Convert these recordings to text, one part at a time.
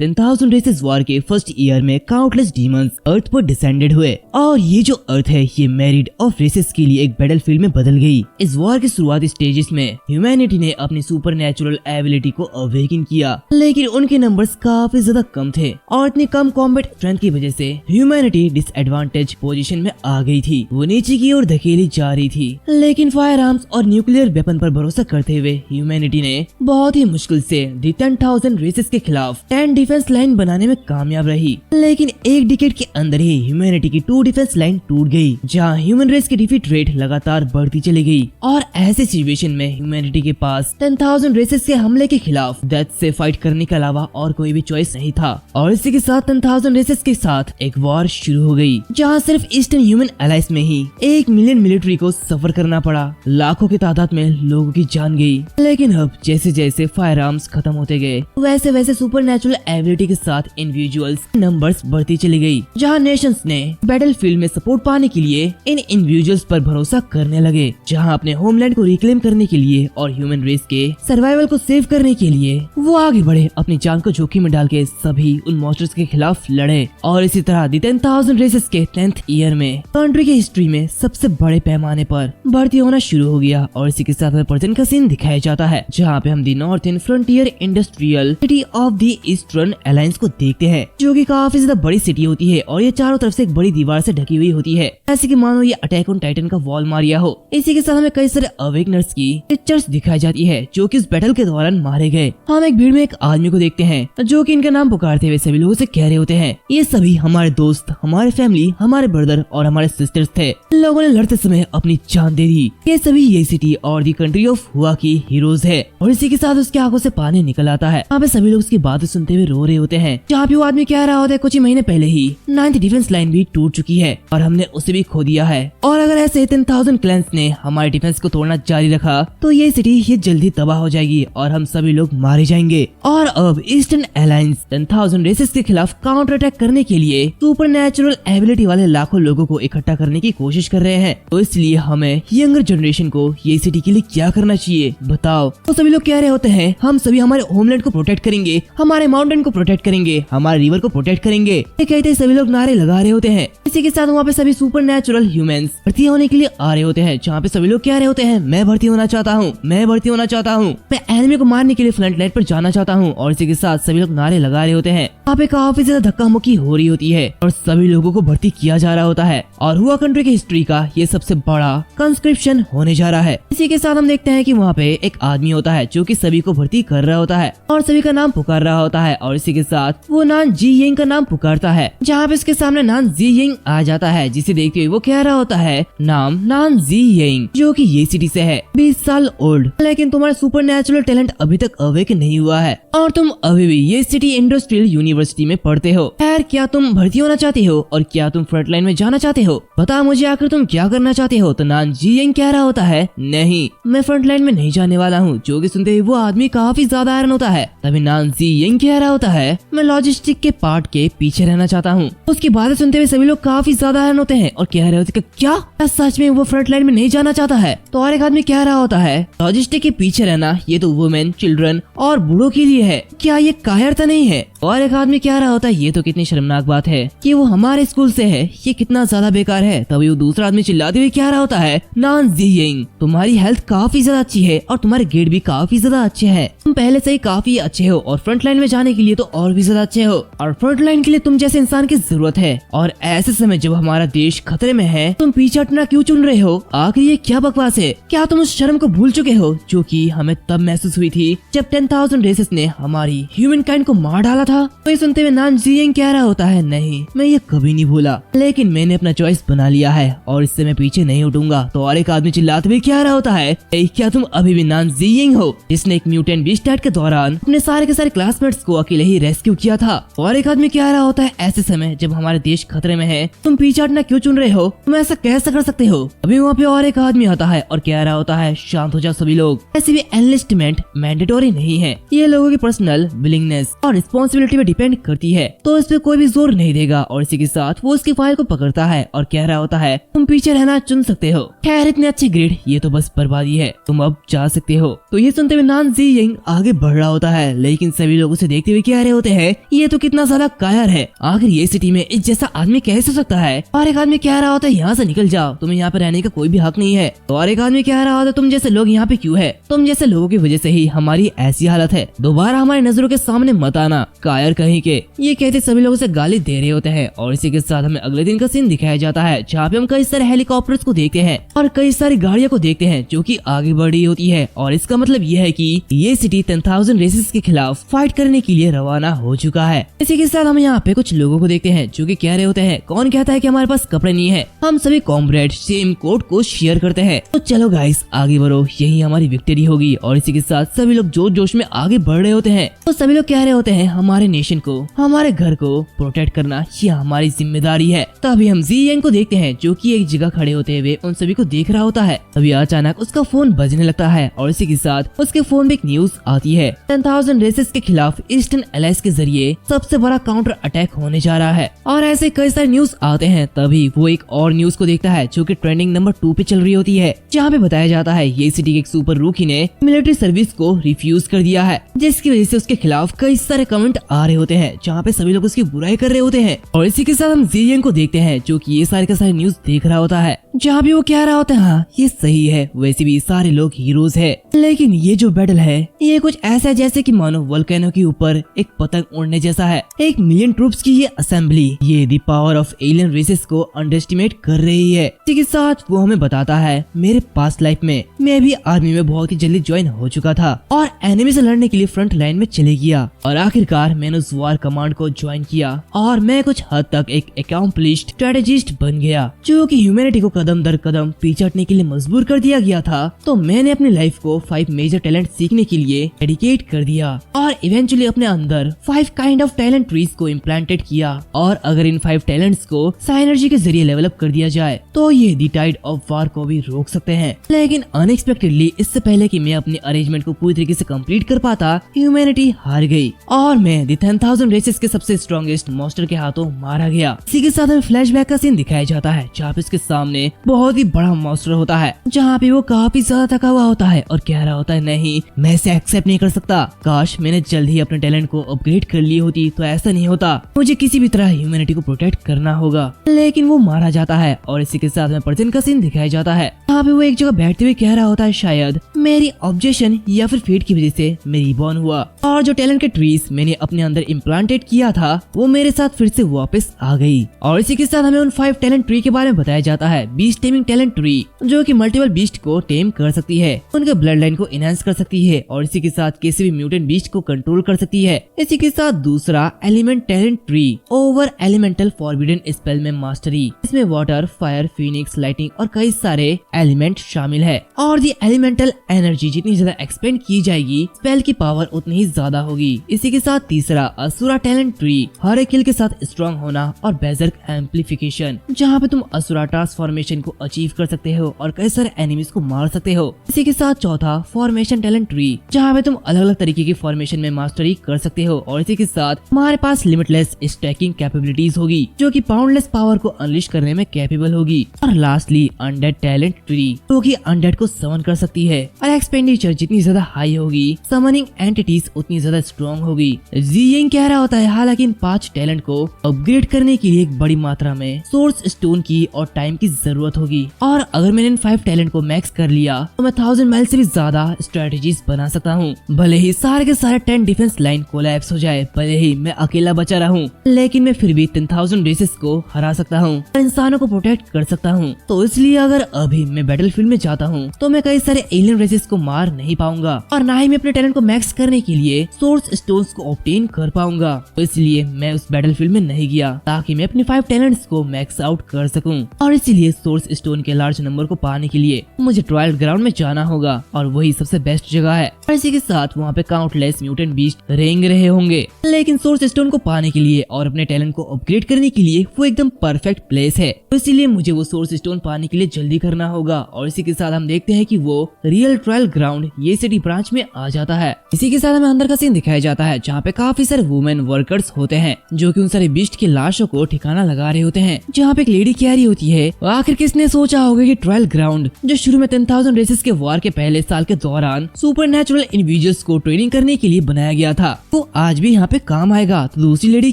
10,000 races war के first year में countless demons अर्थ पर डिसेंडेड हुए और ये जो अर्थ है ये मेरिट ऑफ रेसेस के लिए एक बैटलफील्ड में बदल गई। इस वॉर के शुरुआती स्टेजेस में ह्यूमैनिटी ने अपनी सुपरनैचुरल एबिलिटी को अवेकन किया, लेकिन उनके नंबर्स काफी ज्यादा कम थे और इतनी कम कॉम्बैट स्ट्रेंथ की वजह से ह्यूमैनिटी डिसएडवांटेज पोजीशन में आ गई थी। वो नीचे की ओर धकेली जा रही थी, लेकिन फायर आर्म्स और न्यूक्लियर वेपन पर भरोसा करते हुए ह्यूमैनिटी ने बहुत ही मुश्किल से 10,000 रेसेस के खिलाफ 10 डिफेंस लाइन बनाने में कामयाब रही। लेकिन एक डिकेड के अंदर ही ह्यूमैनिटी की 2 डिफेंस लाइन टूट गई, जहां ह्यूमन रेस की डिफीट रेट लगातार बढ़ती चली गई। और ऐसे सिचुएशन में ह्यूमैनिटी के पास 10,000 रेसेस के हमले के खिलाफ डेथ से फाइट करने के अलावा और कोई भी चॉइस नहीं था। और इसी के साथ 10,000 रेसेस के साथ एक वॉर शुरू हो गई, जहां सिर्फ ईस्टर्न ह्यूमन अलायंस में ही 1 मिलियन मिलिट्री को सफर करना पड़ा। लाखों की तादाद में लोगों की जान गई। लेकिन अब जैसे जैसे फायर आर्म्स खत्म होते गए, वैसे वैसे सुपरनैचुरल एबिलिटी के साथ इंडिविजुअल्स नंबर्स बढ़ती चली गई, जहां नेशंस ने बैटलफील्ड में सपोर्ट पाने के लिए इन इंडिविजुअल्स पर भरोसा करने लगे, जहां अपने होमलैंड को रिक्लेम करने के लिए और ह्यूमन रेस के सर्वाइवल को सेव करने के लिए वो आगे बढ़े, अपनी जान को जोखिम में डाल के सभी उन मॉन्स्टर्स के खिलाफ लड़े। और इसी तरह 10,000 रेसेस के 10th ईयर में कंट्री की हिस्ट्री में सबसे बड़े पैमाने पर भर्ती होना शुरू हो गया। और इसी के साथ प्रेजेंट का सीन दिखाया जाता है, जहाँ पे हम the northern frontier industrial city of the eastern alliance को देखते हैं, जो कि काफी ज्यादा बड़ी सिटी होती है और ये चारों तरफ से एक बड़ी दीवार से ढकी हुई होती है, ऐसे कि मानो ये अटैक ऑन टाइटन का वॉल मारिया हो। इसी के साथ हमें कई सारे अवेकनर्स की पिक्चर्स दिखाई जाती है, जो कि इस बैटल के दौरान मारे गए। हम एक भीड़ में एक आदमी को देखते हैं, जो कि इनका नाम पुकारते हुए सभी लोगों से कह रहे होते हैं ये सभी हमारे दोस्त, हमारे फैमिली, हमारे ब्रदर और हमारे सिस्टर्स थे। इन लोगों ने लड़ते समय अपनी जान दे दी। ये सभी ये सिटी और दी कंट्री ऑफ हुआ की हीरोज है। और इसी के साथ उसके आंखों से पानी निकल आता है। यहाँ पे सभी लोग उसकी बातें सुनते हुए रो रहे होते हैं। जहाँ पे वो आदमी कह रहा होता है कुछ ही महीने पहले ही 9th डिफेंस लाइन भी टूट चुकी है और हमने उसे भी खो दिया है। और अगर ऐसे 10,000 क्लैंस ने हमारे डिफेंस को तोड़ना जारी रखा तो ये सिटी ये जल्दी तबाह हो जाएगी और हम सभी लोग मारे जाएंगे। और अब ईस्टर्न अलायंस 10,000 रेसेस के खिलाफ काउंटर अटैक करने के लिए सुपरनैचुरल एबिलिटी वाले लाखों लोगों को इकट्ठा करने की कोशिश कर रहे हैं। तो इसलिए हमें यंगर जनरेशन को ये सिटी के लिए क्या करना चाहिए बताओ। तो सभी लोग कह रहे होते हैं हम सभी हमारे होमलैंड को प्रोटेक्ट करेंगे, हमारे माउंटेन को प्रोटेक्ट करेंगे, हमारे रिवर को प्रोटेक्ट करेंगे। ये कहते सभी लोग नारे लगा रहे होते हैं। इसी के साथ वहाँ पे सभी सुपरनैचुरल ह्यूमंस भर्ती होने के लिए आ रहे होते हैं, जहाँ पे सभी लोग कह रहे होते हैं मैं भर्ती होना चाहता हूँ, मैं भर्ती होना चाहता हूँ, मैं एनिमी को मारने के लिए फ्रंट लाइन पर जाना चाहता हूँ। और इसी के साथ सभी लोग नारे लगा रहे होते हैं। यहाँ पे काफी ज्यादा धक्का मुक्की हो रही होती है और सभी लोगों को भर्ती किया जा रहा होता है और हुआ कंट्री की हिस्ट्री का ये सबसे बड़ा कंस्क्रिप्शन होने जा रहा है। इसी के साथ हम देखते हैं कि वहाँ पे एक आदमी होता है जो कि सभी को भर्ती कर रहा होता है और सभी का नाम पुकार रहा होता है। और इसी के साथ वो नान जी यिंग का नाम पुकारता है, जहाँ पे उसके सामने नान जी यिंग आ जाता है, जिसे देखते हुए वो कह रहा होता है नाम नान जी यिंग, जो कि ये सिटी से है, 20 साल ओल्ड, लेकिन तुम्हारा सुपरनैचुरल टैलेंट अभी तक अवेक नहीं हुआ है और तुम अभी भी ये सिटी इंडस्ट्रियल यूनिवर्सिटी में पढ़ते हो। खैर क्या तुम भर्ती होना चाहते हो और क्या तुम फ्रंट लाइन में जाना चाहते हो? बता मुझे आखिर तुम क्या करना चाहते हो? तो नान जी यिंग कह रहा होता है नहीं, मैं फ्रंट लाइन में नहीं जाने वाला हूँ, जो कि सुनते ही वो आदमी काफी ज्यादा हैरान होता है। तभी नान जी यिंग कह रहा होता है मैं लॉजिस्टिक के पार्ट के पीछे रहना चाहता हूँ। उसकी बातें सुनते हुए सभी लोग काफी ज्यादा हैरान होते हैं और कह रहे होते क्या सच में वो फ्रंट लाइन में नहीं जाना चाहता है? तो और एक आदमी कह रहा होता है लॉजिस्टिक के पीछे रहना ये तो वुमेन, चिल्ड्रन और बूढ़ों के लिए है, क्या ये कायरता नहीं है? और एक आदमी कह रहा होता है ये तो कितनी शर्मनाक बात है कि वो हमारे स्कूल से है, ये कितना ज्यादा बेकार है। तभी वो दूसरा आदमी चिल्लाते हुए कह रहा होता है नान जी यिंग तुम्हारी हेल्थ काफी ज्यादा अच्छी है और तुम्हारे ग्रेड भी काफी ज्यादा अच्छे हैं, तुम पहले से ही काफी अच्छे हो और फ्रंट लाइन में जाने के लिए तो और भी ज्यादा अच्छे हो और फ्रंट लाइन के लिए तुम जैसे इंसान की जरूरत है। और ऐसे समय जब हमारा देश खतरे में है तुम पीछे हटना क्यों चुन रहे हो? आखिर ये क्या बकवास है? क्या तुम उस शर्म को भूल चुके हो जो कि हमें तब महसूस हुई थी जब 10,000 रेसेस ने हमारी ह्यूमन काइंड को मार डाला था? तो ये सुनते हुए नान जी यिंग कह रहा होता है नहीं, मैं ये कभी नहीं भूला, लेकिन मैंने अपना चॉइस बना लिया है और इससे मैं पीछे नहीं उठूंगा। तो और एक आदमी चिल्लाते हुए कह रहा होता है क्या तुम अभी भी नान जी यिंग हो जिसने एक म्यूटेंट बीस्ट अटैक के दौरान अपने सारे के सारे क्लासमेट्स को अकेले ही रेस्क्यू किया था? और एक आदमी कह रहा होता है ऐसे समय जब हमारे देश खतरे में है तुम पीछे हटना क्यों चुन रहे हो? तुम ऐसा कैसे कर सकते हो? अभी वहाँ पे और एक आदमी आता है और कह रहा होता है शांत हो जाओ सभी लोग, ऐसे भी एनलिस्टमेंट मैंडेटोरी नहीं है, ये लोगों की पर्सनल विलिंगनेस और रिस्पॉन्सिबिलिटी रिस्पॉन्सिबिलिटी पे डिपेंड करती है, तो इस पे कोई भी जोर नहीं देगा। और इसी के साथ वो उसकी फाइल को पकड़ता है और कह रहा होता है तुम पीछे रहना चुन सकते हो। खैर इतने अच्छे ग्रेड ये तो बस बर्बादी है, तुम अब जा सकते हो। तो ये सुनते हुए नान जी यंग आगे बढ़ रहा होता है, लेकिन सभी लोग उसे देखते हुए कह रहे होते हैं ये तो कितना ज्यादा कायर है, आखिर ये सिटी में इस जैसा आदमी कैसे हो सकता है। और एक आदमी कह रहा होता है यहाँ से निकल जाओ, तुम्हें यहाँ पे रहने का कोई भी हक नहीं है। और एक आदमी कह रहा होता है तुम जैसे लोग यहाँ पे क्यों है, तुम जैसे लोगों की वजह से ही हमारी ऐसी हालत है, दोबारा हमारी नजरों के सामने मत आना, कायर कहीं के। ये कहते सभी लोग उसे गाली दे रहे होते हैं। और इसी के साथ हमें अगले दिन का सीन दिखाया जाता है, जहाँ पे हम कई सारे हेलीकॉप्टर्स को देखते हैं और कई सारी गाड़ियों को देखते हैं जो कि आगे बढ़ रही होती है। और इसका मतलब ये है कि ये सिटी 10,000 रेसेस के खिलाफ फाइट करने के लिए रवाना हो चुका है। इसी के साथ हम यहाँ पे कुछ लोगों को देखते हैं जो कि कह रहे होते हैं कौन कहता है कि हमारे पास कपड़े नहीं है, हम सभी कॉमरेड सेम कोड को शेयर करते हैं। तो चलो गाइस आगे बढ़ो, यही हमारी विक्ट्री होगी। और इसी के साथ सभी लोग जोश जोश में आगे बढ़ रहे होते हैं। तो सभी लोग कह रहे होते हैं हमारे नेशन को, हमारे घर को प्रोटेक्ट करना ये हमारी जिम्मेदारी है। तभी हम जी यंग को देखते हैं जो कि एक जगह खड़े होते हुए उन सभी को देख रहा होता है। तभी अचानक उसका फोन बजने लगता है और इसी के साथ उसके फोन में एक न्यूज आती है, 10,000 रेसेस के खिलाफ ईस्टर्न एलायंस के जरिए सबसे बड़ा काउंटर अटैक होने जा रहा है। और ऐसे कई सारे न्यूज आते हैं। तभी वो एक और न्यूज को देखता है जो कि ट्रेंडिंग नंबर 2 पे चल रही होती है, जहाँ पे बताया जाता है ये सिटी के एक सुपर रूकी ने मिलिट्री सर्विस को रिफ्यूज कर दिया है, जिसकी वजह से उसके खिलाफ कई सारे कमेंट आ रहे होते हैं, जहाँ पे सभी लोग उसकी बुराई कर रहे होते हैं। और इसी के साथ हम जी यंग को देखते हैं जो कि ये सारे के सारे न्यूज देख रहा होता है, जहाँ भी वो कह रहा होता है हाँ ये सही है, वैसे भी सारे लोग हीरोज है, लेकिन ये जो बैटल है ये कुछ ऐसा है जैसे कि मानो वोल्केनो के ऊपर एक पतंग उड़ने जैसा है। 1 मिलियन ट्रूप्स की ये असेंबली ये the power of alien races को अंडरएस्टिमेट कर रही है। इसी के साथ वो हमें बताता है मेरे पास्ट लाइफ में मैं भी आर्मी में बहुत ही जल्दी ज्वाइन हो चुका था और एनिमी से लड़ने के लिए फ्रंट लाइन में चले गया और आखिरकार मैंने उस वार कमांड को ज्वाइन किया और मैं कुछ हद तक एक अकम्प्लिश्ड स्ट्रेटेजिस्ट बन गया, जो कि ह्यूमैनिटी को कदम दर कदम पीछे हटने के लिए मजबूर कर दिया गया था। तो मैंने अपनी लाइफ को 5 मेजर टैलेंट सीखने के लिए डेडिकेट कर दिया और इवेंचुअली अपने अंदर 5 काइंड ऑफ टैलेंट ट्रीज को इम्प्लांटेड किया। और अगर इन 5 टैलेंट्स को साइनर्जी के जरिए डेवलप कर दिया जाए तो ये द टाइड ऑफ वार को भी रोक सकते हैं। लेकिन अनएक्सपेक्टेडली इससे पहले कि मैं अपने अरेंजमेंट को पूरी तरीके से कंप्लीट कर पाता, ह्यूमैनिटी हार गई और मैं द 10,000 रेसेस के सबसे स्ट्रॉन्गेस्ट मॉन्स्टर के हाथों मारा गया। इसी के साथ हमें फ्लैशबैक का सीन दिखाया जाता है, जहाँ पे इसके सामने बहुत ही बड़ा मॉन्स्टर होता है, जहाँ पे वो काफी ज्यादा थका हुआ होता है और कह रहा होता है नहीं मैं इसे एक्सेप्ट नहीं कर सकता, काश मैंने जल्द ही अपने टैलेंट को अपग्रेड कर ली होती तो ऐसा नहीं होता, मुझे किसी भी तरह ह्यूमैनिटी को प्रोटेक्ट करना होगा। लेकिन वो मारा जाता है और इसी के साथ में प्रेजेंट का सीन दिखाया जाता है, जहाँ पे वो एक जगह बैठते हुए कह रहा होता है शायद मेरी ऑब्जेक्शन या फिर फेट की वजह से मेरी बॉर्न हुआ और जो टैलेंट के ट्रीज मैंने अपने अंदर इम्प्लांटेड किया था वो मेरे साथ फिर से वापस आ गई। और इसी के साथ हमें उन 5 टैलेंट ट्री के बारे में बताया जाता है। बीस्ट टेमिंग टैलेंट ट्री जो कि मल्टीपल बीस्ट को टेम कर सकती है, उनके ब्लड लाइन को एनहांस कर सकती है और इसी के साथ किसी भी म्यूटेंट बीस्ट को कंट्रोल कर सकती है। इसी के साथ दूसरा element talent tree over elemental forbidden spell में मास्टरी, इसमें वाटर, फायर, फिनिक्स, लाइटिंग और कई सारे एलिमेंट शामिल है। और दी एलिमेंटल एनर्जी जितनी ज्यादा एक्सपेंड की जाएगी स्पेल की पावर उतनी ही ज्यादा होगी। इसी के साथ तीसरा असुरा टैलेंट ट्री, हर एक किल के साथ स्ट्रॉन्ग होना और बेजर्क एम्प्लीफिकेशन, जहाँ पे तुम असुरा ट्रांसफॉर्मेशन को अचीव कर सकते हो और कई सारे एनिमीज को मार सकते हो। इसी के साथ चौथा फॉर्मेशन टैलेंट ट्री, जहाँ पे तुम अलग अलग तरीके की फॉर्मेशन में मास्टरी कर सकते हो और इसी के साथ हमारे पास लिमिटलेस स्टैकिंग कैपेबिलिटीज होगी जो कि बाउंडलेस पावर को अनलिश करने में कैपेबल होगी। और लास्टली अनडेड टैलेंट ट्री, जो कि अनडेड को समन कर सकती है और एक्सपेंडिचर जितनी ज्यादा हाई होगी समनिंग एंटिटीज उतनी ज्यादा स्ट्रॉन्ग होगी। जी यंग कह रहा होता है हालांकि इन 5 टैलेंट को अपग्रेड करने के लिए एक बड़ी मात्रा में सोर्स स्टोन की और टाइम की जरूरत होगी और अगर मैंने इन 5 टैलेंट को मैक्स कर लिया तो मैं 1000 माइल से भी ज्यादा स्ट्रेटेजीज बना सकता हूँ। भले ही सारे के सारे 10 डिफेंस लाइन कोलैप्स हो जाए, भले ही मैं अकेला बचा रहूं, लेकिन मैं फिर भी 10,000 रेसेस को हरा सकता हूँ, इंसानों को प्रोटेक्ट कर सकता हूँ। तो इसलिए अगर अभी मैं बैटलफील्ड में जाता हूँ तो मैं कई सारे एलियन रेसेस को मार नहीं पाऊंगा और ना ही मैं अपने टैलेंट को मैक्स करने के लिए सोर्स स्टोन्स को ऑब्टेन कर पाऊंगा। तो इसलिए मैं उस बैटलफील्ड में नहीं गया ताकि मैं अपने 5 टैलेंट्स को मैक्स आउट कर सकूं और इसीलिए सोर्स स्टोन के लार्ज नंबर को पाने के लिए मुझे ट्रायल ग्राउंड में जाना होगा और वही सबसे बेस्ट जगह है। और इसी के साथ वहाँ पे काउंटलेस म्यूटेंट बीस्ट रेंग रहे होंगे, लेकिन सोर्स स्टोन को पाने के लिए और अपने टैलेंट को अपग्रेड करने के लिए वो एकदम परफेक्ट प्लेस है। तो इसीलिए मुझे वो सोर्स स्टोन पाने के लिए जल्दी करना होगा। और इसी के साथ हम देखते हैं कि वो रियल ट्रायल ग्राउंड ये सिटी ब्रांच में आ जाता है। इसी के साथ हमें अंदर का सीन दिखाया जाता है जहाँ पे काफी सारे वुमेन वर्कर्स होते हैं जो कि उन सारे बीस्ट की लाशों को ठिकाना लगा रहे होते हैं, जहाँ पे एक लेडी कह रही होती है आखिर किसने सोचा होगा कि ट्रायल ग्राउंड जो शुरू में 10,000 रेसेस के वार के पहले साल के दौरान सुपरनैचुरल इंडिविजुअल्स को ट्रेनिंग करने के लिए बनाया गया था, वो आज भी यहाँ पे काम आएगा। तो दूसरी लेडी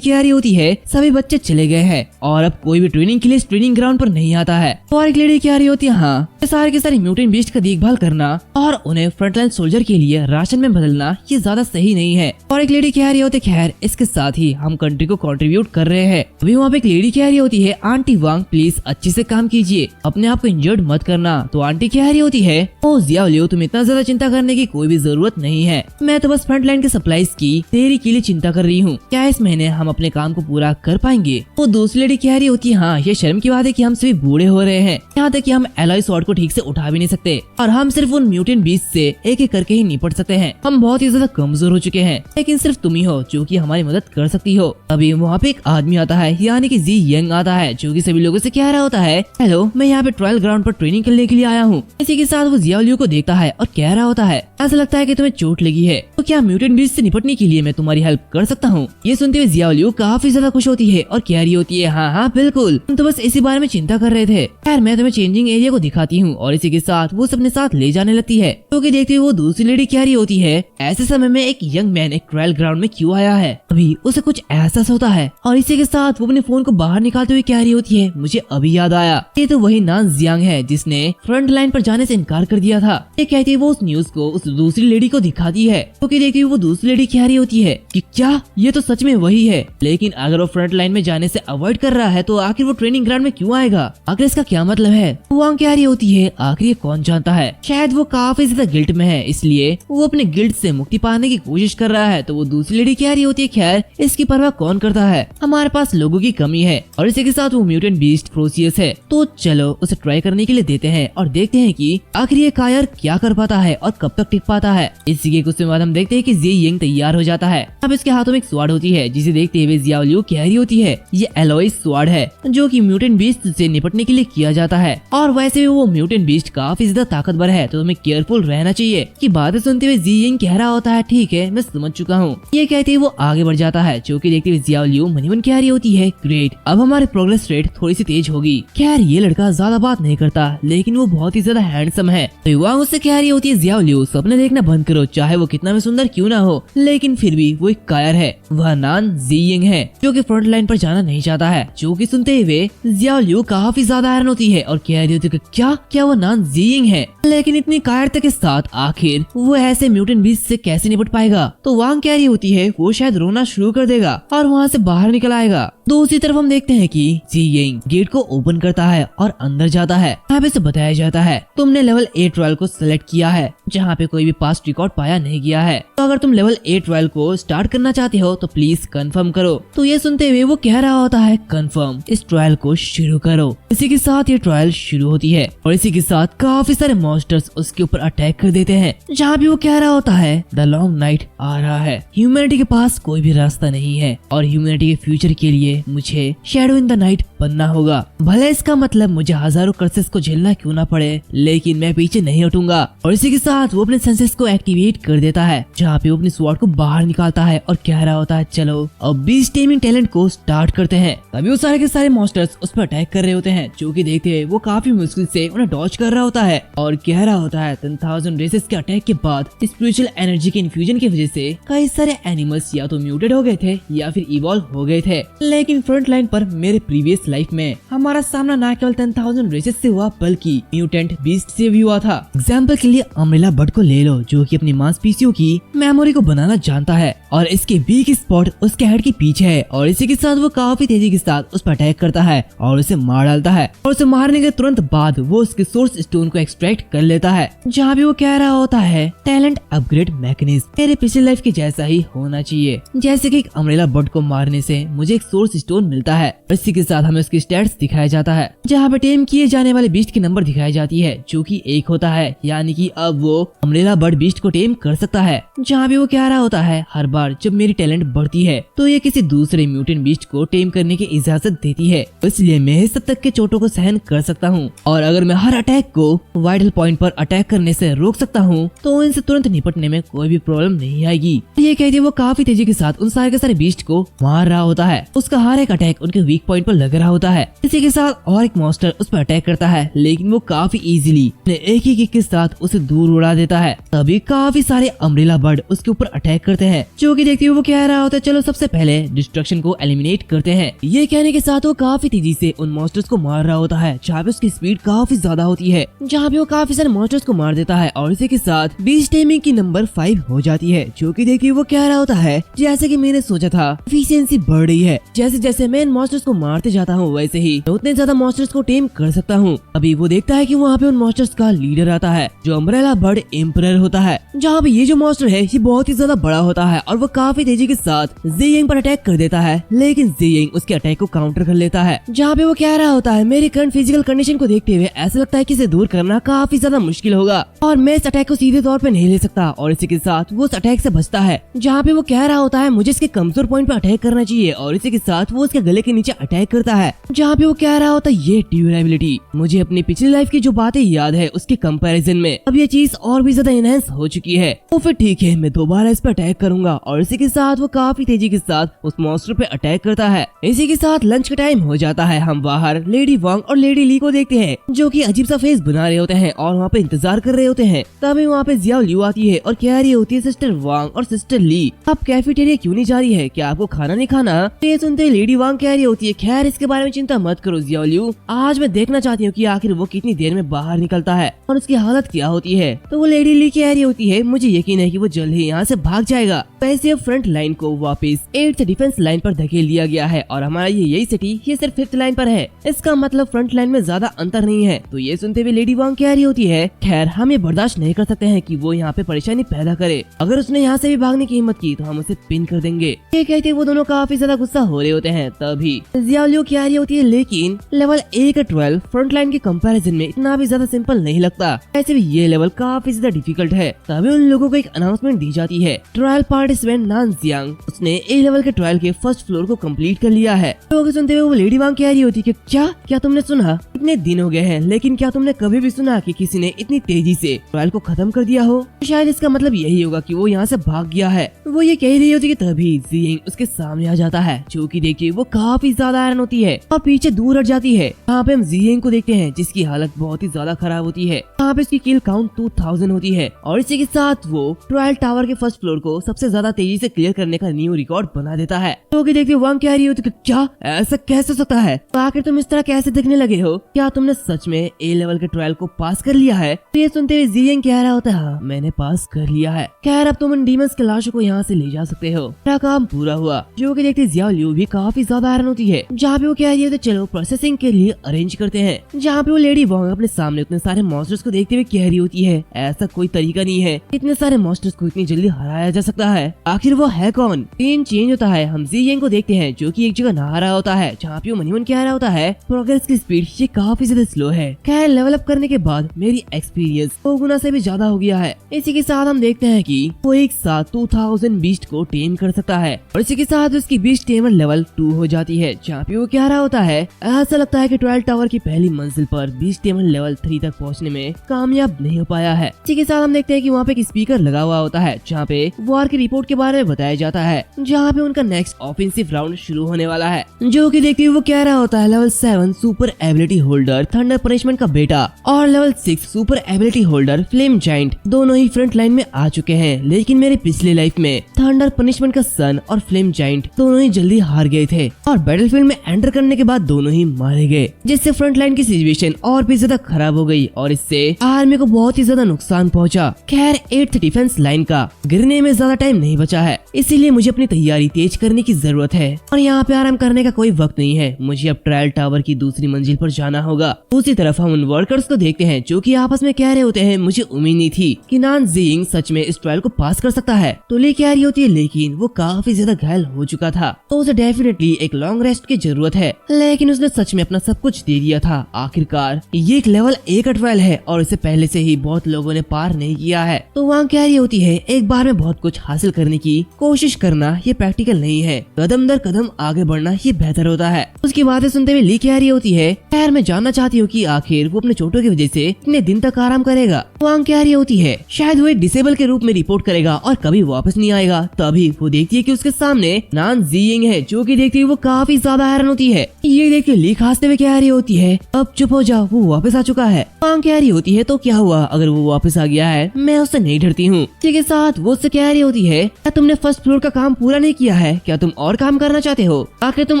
कह रही होती है सभी बच्चे चले गए हैं और अब कोई भी ट्रेनिंग के लिए ट्रेनिंग ग्राउंड पर नहीं आता है। और एक लेडी कह रही होती है हाँ, सारे के सारे म्यूटेंट बीस्ट का देखभाल करना और उन्हें फ्रंटलाइन सोल्जर के लिए राशन में बदलना ये ज्यादा सही नहीं है। और एक लेडी कह रही होती है खैर इसके साथ ही हम कंट्री को कंट्रीब्यूट कर रहे हैं। अभी वहाँ पे एक लेडी कह रही होती है आंटी वांग प्लीज अच्छे से काम कीजिए, अपने आप को इंजर्ड मत करना। तो आंटी कह रही होती है ओ जियाओ लियो, तुम इतना ज्यादा चिंता करने की कोई भी जरूरत नहीं है, मैं तो बस फ्रंट लाइन के सप्लाईज की देरी के लिए चिंता कर रही हूँ, क्या इस महीने हम अपने काम को पूरा कर पाएंगे। वो दूसरी लेडी कह रही होती है हाँ, ये शर्म की बात है कि हम सभी बूढ़े हो रहे हैं, यहाँ तक कि हम एलॉय स्वॉर्ड को ठीक से उठा भी नहीं सकते और हम सिर्फ उन म्यूटेंट बीस्ट से एक एक करके ही निपट सकते हैं। हम बहुत ही ज्यादा कमजोर हो चुके हैं, लेकिन सिर्फ तुम ही हो जो कि हमारी मदद कर सकती हो। अभी वहाँ पे एक आदमी आता है यानी कि जी यंग आता है जो कि सभी लोगों से कह रहा होता है हेलो, मैं यहाँ पे ट्रायल ग्राउंड पर ट्रेनिंग करने के लिए आया हूँ। इसी के साथ वो जियाओ लियो को देखता है और कह रहा होता है ऐसा लगता है कि तुम्हें चोट लगी है, तो क्या म्यूटेंट बीस्ट से निपटने के लिए मैं तुम्हारी हेल्प कर सकता हूँ। ये सुनते हुए जियाओ लियो काफी ज्यादा खुश होती है और कह रही होती है हाँ हाँ बिल्कुल, हम तो बस इसी बारे में चिंता कर रहे थे, खैर मैं तुम्हें चेंजिंग एरिया को दिखाती हूँ। और इसी के साथ वो अपने साथ ले जाने लगती है, क्योंकि देखते हुए वो दूसरी लेडी कह रही होती है ऐसे समय में एक यंग मैन एक ट्रायल ग्राउंड में क्यों आया है। अभी उसे कुछ एहसास होता है और इसी के साथ वो अपने फोन को बाहर निकालते हुए कह रही होती है मुझे अभी याद आया, ये तो वही नान जियांग है जिसने फ्रंट लाइन पर जाने से इनकार कर दिया था। ये कहती है वो उस न्यूज को उस दूसरी लेडी को दिखाती है, क्योंकि देखती हुए वो दूसरी लेडी कह रही होती है कि क्या ये तो सच में वही है, लेकिन अगर वो फ्रंट लाइन में जाने से अवॉइड कर रहा है तो आखिर वो ट्रेनिंग ग्राउंड में क्यों आएगा, आखिर इसका क्या मतलब है। वांग कह रही होती है आखिर ये कौन जानता है, शायद वो काफी ज्यादा गिल्ट में है इसलिए वो अपने गिल्ट से मुक्ति पाने की कोशिश कर रहा है। तो वो दूसरी लेडी कह रही होती है खैर इसकी परवाह कौन करता है, हमारे पास लोगों की कमी है। और इसी के साथ वो म्यूटेंट बीस्ट फ्रोसियस है, तो चलो उसे ट्राई करने के लिए देते हैं और देखते हैं कि आखिर ये कायर क्या कर पाता है और कब तक टिक पाता है। इसी के कुछ समय बाद हम देखते हैं कि जी यंग तैयार हो जाता है। अब इसके हाथों में एक स्वाड होती है जिसे देखते हुए जियाओ लियो कह रही होती है ये एलॉय स्वाड है जो कि म्यूटेंट बीस्ट से निपटने के लिए किया जाता है, और वैसे भी वो म्यूटेंट बीस्ट काफी ज्यादा ताकतवर है तो तुम्हें केयरफुल रहना चाहिए। की बातें सुनते हुए जी यंग कह रहा होता है ठीक है मैं समझ चुका हूँ। ये कहते हुए वो आगे बढ़ जाता है, जो कि देखते हुए जियाओ लियो मनीमन कह रही होती है ग्रेट, अब हमारे प्रोग्रेस रेट थोड़ी सी तेज होगी। खैर ये लड़का ज्यादा बात नहीं करता लेकिन वो बहुत ही ज्यादा हैंडसम है। तो वहाँ उससे कह रही होती है जियाओ लियो सपने देखना बंद करो, चाहे वो कितना भी सुंदर क्यों ना हो, लेकिन फिर भी वो एक कायर है। वह नान जी यंग है जो कि फ्रंट लाइन पर जाना नहीं चाहता है, जो कि सुनते हुए जियाओ लियो काफी ज्यादा हैरान होती है और कह रही होती है क्या वो नान जी यंग है, लेकिन इतनी कायरता के साथ आखिर वो ऐसे म्यूटेंट बीस्ट से कैसे निपट पाएगा। तो वांग कह रही होती है वो शायद रोना शुरू कर देगा और वहाँ से बाहर निकल आएगा। दूसरी तरफ हम देखते हैं कि जी यंग गेट को ओपन करता है और अंदर जाता है। यहाँ पे से बताया जाता है तुमने लेवल 8 ट्रायल को सिलेक्ट किया है जहाँ पे कोई भी पास्ट रिकॉर्ड पाया नहीं गया है, तो अगर तुम लेवल 8 ट्रायल को स्टार्ट करना चाहते हो तो प्लीज कंफर्म करो। तो ये सुनते हुए वो कह रहा होता है कंफर्म, इस ट्रायल को शुरू करो। इसी के साथ ये ट्रायल शुरू होती है और इसी के साथ काफी सारे मॉन्स्टर्स उसके ऊपर अटैक कर देते हैं। जहाँ भी वो कह रहा होता है द लॉन्ग नाइट आ रहा है, ह्यूमैनिटी के पास कोई भी रास्ता नहीं है और ह्यूमैनिटी के फ्यूचर के लिए मुझे शैडो इन द नाइट बनना होगा, भले इसका मतलब मुझे हजारों कर्सेस को झेलना क्यों ना पड़े, लेकिन मैं पीछे नहीं हटूंगा। और इसी के साथ वो अपने सेंसेस को एक्टिवेट कर देता है, जहाँ पे वो अपनी स्वॉर्ड को बाहर निकालता है और कह रहा होता है चलो अब बीस्ट टेमिंग टैलेंट को स्टार्ट करते हैं। तभी वो सारे के सारे मॉन्स्टर्स उस पर अटैक कर रहे होते हैं, जो कि देखते हुए वो काफी मुश्किल से उन्हें डॉज कर रहा होता है और कह रहा होता है 10,000 रेसेस के अटैक के बाद स्पिरिचुअल एनर्जी के इन्फ्यूजन की वजह से कई सारे एनिमल्स या तो म्यूटेड हो गए थे या फिर इवॉल्व हो गए थे, लेकिन फ्रंट लाइन पर मेरे प्रीवियस लाइफ में हमारा सामना न केवल 10,000 रेसेस से हुआ बल्कि म्यूटेंट बीस्ट से भी हुआ था। एग्जाम्पल के लिए अम्ब्रेला बर्ड को ले लो जो कि अपनी मांसपेशियों की मेमोरी को बनाना जानता है और इसके वीक स्पॉट उसके हेड के पीछे है और इसी के साथ वो काफी तेजी के साथ उस पर अटैक करता है और उसे मार डालता है और उसे मारने के तुरंत बाद वो उसके सोर्स स्टोन को एक्सट्रैक्ट कर लेता है, जहाँ भी वो कह रहा होता है टैलेंट अपग्रेड मैकेनिज्म मेरे पिछले लाइफ के जैसा ही होना चाहिए, जैसे कि एक अम्ब्रेला बर्ड को मारने से मुझे एक सोर्स स्टोन मिलता है। इसी के साथ हमें उसकी स्टैट्स दिखाया जाता है, जहाँ पे टेम किए जाने वाले बीस्ट की नंबर दिखाई जाती है जो कि 1 होता है, यानी कि अब वो अम्ब्रेला बर्ड बीस्ट को टेम कर सकता है। जहाँ भी वो कह रहा होता है हर बार जब मेरी टैलेंट बढ़ती है तो ये किसी दूसरे म्यूटेंट बीस्ट को टेम करने की इजाजत देती है, इसलिए मैं इस हद तक के चोटों को सहन कर सकता हूँ और अगर मैं हर अटैक को वाइटल पॉइंट पर अटैक करने से रोक सकता हूँ तो इनसे तुरंत निपटने में कोई भी प्रॉब्लम नहीं आएगी। ये कहते वो काफी तेजी के साथ उन सारे के सारे बीस्ट को मार रहा होता है। उसका हर एक अटैक उनके वीक पॉइंट पर लग रहा होता है। इसी के साथ और एक मॉन्स्टर उस पर अटैक करता है, लेकिन वो काफी इजीली एक ही किक के साथ उसे दूर उड़ा देता है। तभी काफी सारे अम्ब्रेला बर्ड उसके ऊपर अटैक करते हैं, जो कि देखते हुए वो कह रहा होता है चलो सबसे पहले डिस्ट्रक्शन को एलिमिनेट करते हैं। ये कहने के साथ वो काफी तेजी से उन मॉन्स्टर्स को मार रहा होता है, जहाँ पे उसकी स्पीड काफी ज्यादा होती है, जहाँ पे वो काफी सारे मॉन्स्टर्स को मार देता है और इसी के साथ बीस्ट टेमिंग की नंबर 5 हो जाती है। जो कि देखिए वो कह रहा होता है जैसे कि मैंने सोचा था एफिशिएंसी बढ़ रही है, जैसे जैसे मैं इन मॉन्स्टर्स को मारते जाता हूँ वैसे ही मैं उतने ज्यादा मॉन्स्टर्स को टेम कर सकता हूँ। अभी वो देखता है कि वहाँ पे उन मॉन्स्टर्स का लीडर आता है जो अम्ब्रेला बर्ड एम्परर होता है, जहाँ पे ये जो मॉन्स्टर है ये बहुत ही ज्यादा बड़ा होता है और वो काफी तेजी के साथ ज़ेयिंग पर अटैक कर देता है, लेकिन ज़ेयिंग उसके अटैक को काउंटर कर लेता है। जहाँ पे वो कह रहा होता है मेरी करंट फिजिकल कंडीशन को देखते हुए ऐसा लगता है कि इसे दूर करना काफी ज्यादा मुश्किल होगा और मैं इस अटैक को सीधे तौर पे नहीं ले सकता, और इसी के साथ वो उस अटैक से बचता है। जहाँ पे वो कह रहा होता है मुझे इसके कमजोर पॉइंट पे अटैक करना चाहिए और इसी के साथ वो उसके गले के नीचे अटैक करता है। जहाँ पे वो कह रहा होता है ये ड्यूरेबिलिटी मुझे अपनी पिछली लाइफ की जो बातें याद है उसके कंपैरिजन में अब ये चीज और भी ज्यादा एनहांस हो चुकी है, तो फिर ठीक है मैं दोबारा इस पे अटैक करूंगा। और इसी के साथ वो काफी तेजी के साथ उस मॉन्स्टर पे अटैक करता है। इसी के साथ लंच का टाइम हो जाता है। हम बाहर लेडी वांग और लेडी ली को देखते हैं जो कि अजीब सा फेस बना रहे होते हैं और वहाँ पे इंतजार कर रहे होते हैं। तभी वहाँ पे जियाओ लियू आती है और कह रही होती है सिस्टर वांग और सिस्टर ली आप कैफेटेरिया क्यों नहीं जा रही है, क्या आपको खाना नहीं खाना? तो ये सुनते लेडी वांग कह रही होती है खैर इसके बारे में चिंता मत करो जियाओ लियू, आज मैं देखना चाहती हूँ कि आखिर वो कितनी देर में बाहर निकलता है और उसकी हालत क्या होती है। तो वो लेडी ली कह रही होती है मुझे यकीन है कि वो जल्द ही यहाँ से भाग जाएगा। वैसे अब फ्रंट लाइन को वापस 8th डिफेंस लाइन पर धकेल दिया गया है और हमारा यही सिटी ये सिर्फ 5th लाइन पर है, इसका मतलब फ्रंट लाइन में ज्यादा अंतर नहीं है। तो ये सुनते हुए लेडी वांग कह रही होती है खैर हम ये बर्दाश्त नहीं कर सकते हैं कि वो यहाँ पे परेशानी पैदा करे, अगर उसने यहाँ से भी भागने की हिम्मत की तो हम उसे पिन कर देंगे। ये कहते वो दोनों काफी ज्यादा गुस्सा हो रहे होते हैं। तभी जियाओ लियू कह रही होती है लेकिन लेवल 1 का 12 फ्रंट लाइन के कंपैरिजन में इतना भी ज्यादा सिंपल नहीं लगता, ऐसे भी ये लेवल काफी ज्यादा डिफिकल्ट है। तभी उन लोगों को एक अनाउंसमेंट दी जाती है ट्रायल पार्टिसिपेंट नान जियांग उसने ए लेवल के ट्रायल के फर्स्ट फ्लोर को कंप्लीट कर लिया है। लोग सुनते हुए वो लेडी वांग कह रही होती है क्या तुमने सुना इतने दिन हो गए हैं लेकिन क्या तुमने कभी भी सुना कि किसी ने इतनी तेजी से ट्रायल को खत्म कर दिया हो? शायद इसका मतलब यही होगा कि वो यहाँ से भाग गया है। वो ये कह रही होती है तभी ज़ेयिंग उसके सामने आ जाता है जो कि देखिए वो काफी ज्यादा आयरन होती है और पीछे दूर हट जाती है। यहाँ पे हम ज़ेयिंग को देखते हैं जिसकी हालत बहुत ही ज्यादा खराब होती है। यहाँ पे उसकी किल काउंट 2000 होती है और इसी के साथ वो ट्रायल टावर के फर्स्ट फ्लोर को सबसे ज्यादा तेजी से क्लियर करने का न्यू रिकॉर्ड बना देता है। तो देखते वांग कह रही होती है क्या ऐसा कैसे सकता है, तो आखिर तुम इस तरह कैसे दिखने लगे हो, क्या तुमने सच में ए लेवल के ट्रायल को पास कर लिया है? तो ये सुनते हुए ज़ेयिंग कह रहा होता है हाँ मैंने पास कर लिया है, खैर अब तुम उन डीमंस के लाशों को यहाँ से ले जा सकते हो, मेरा काम पूरा हुआ। जो कि देखते जियाओ लियू भी काफी ज्यादा हैरान होती है। जहाँ पे वो कह रही है तो चलो प्रोसेसिंग के लिए अरेंज करते हैं। जहाँ पे वो लेडी वांग अपने सामने उतने सारे मॉन्स्टर्स को देखते हुए कह रही होती है ऐसा कोई तरीका नहीं है इतने सारे मॉन्स्टर्स को इतनी जल्दी हराया जा सकता है, आखिर वो है कौन? सीन चेंज होता है। हम ज़ेयिंग को देखते हैं जो कि एक जगह नहा रहा होता है जहाँ पे वो मनी मन कह रहा होता है प्रोग्रेस की स्पीड ये काफी ज्यादा स्लो है, खैर लेवल अप करने के बाद मेरी एक्सपीरियंस 2 गुना से भी ज्यादा हो गया है। इसी के साथ हम देखते हैं कि वो एक साथ 2000 बीस्ट को टेम कर सकता है और इसी के साथ उसकी बीस्ट टेमर लेवल 2 हो जाती है। जहाँ पे वो कह रहा होता है ऐसा लगता है कि ट्रायल टावर की पहली मंजिल पर बीस्ट टेमर लेवल 3 तक पहुँचने में कामयाब नहीं हो पाया है। इसी के साथ हम देखते हैं कि वहाँ पे एक स्पीकर लगा हुआ होता है जहाँ पे वॉर की रिपोर्ट के बारे में बताया जाता है, जहाँ पे उनका नेक्स्ट ऑफेंसिव राउंड शुरू होने वाला है। जो कि देखते हुए वो कह रहा होता है level 7 super ability holder thunder punishment का बेटा और level 6 super ability holder flame giant दोनों ही फ्रंट लाइन में आ चुके हैं, लेकिन मेरी पिछली लाइफ में थंडर पनिशमेंट का सन और फ्लेम जाइंट दोनों ही जल्दी हार गए थे और बैटलफील्ड में एंटर करने के बाद दोनों ही मारे गए, जिससे फ्रंट लाइन की सिचुएशन और भी ज्यादा खराब हो गई और इससे आर्मी को बहुत ही ज्यादा नुकसान पहुंचा। खैर 8th डिफेंस लाइन का गिरने में ज्यादा टाइम नहीं नहीं बचा है, इसीलिए मुझे अपनी तैयारी तेज करने की जरूरत है और यहाँ पे आराम करने का कोई वक्त नहीं है। मुझे अब ट्रायल टावर की दूसरी मंजिल पर जाना होगा। दूसरी तरफ हम उन वर्कर्स को देखते हैं जो कि आपस में कह रहे होते हैं, मुझे उम्मीद नहीं थी कि नान जिंग सच में इस ट्रायल को पास कर सकता है। तो ली कह रही होती है लेकिन वो काफी ज्यादा घायल हो चुका था, तो उसे डेफिनेटली एक लॉन्ग रेस्ट की जरूरत है, लेकिन उसने सच में अपना सब कुछ दे दिया था। आखिरकार ये एक लेवल 1 का ट्रायल है और इसे पहले से ही बहुत लोगों ने पार नहीं किया है। तो वहाँ कह रही होती है एक बार में बहुत कुछ हासिल करने की कोशिश करना ये प्रैक्टिकल नहीं है, कदम दर कदम आगे बढ़ना ये बेहतर होता है। उसकी बातें सुनते हुए ली कह रही होती है खैर मैं जानना चाहती हूँ कि आखिर वो अपने चोटों की वजह से कितने दिन तक आराम करेगा। वांग कह रही होती है शायद वो एक डिसेबल के रूप में रिपोर्ट करेगा और कभी वापस नहीं आएगा। तभी वो देखती है कि उसके सामने नान जिंग है, जो कि देखती हुई वो काफी ज्यादा हैरान होती है। ये देख के ली हंसते हुए कह रही होती है अब चुप हो जाओ, वो वापस आ चुका है। वांग कह रही होती है तो क्या हुआ, अगर वो वापस आ गया है मैं उससे नहीं डरती हूँ। इसी के साथ वो उससे कह रही होती है क्या तुमने फर्स्ट फ्लोर का काम पूरा नहीं किया है, क्या तुम और काम करना चाहते हो, आखिर तुम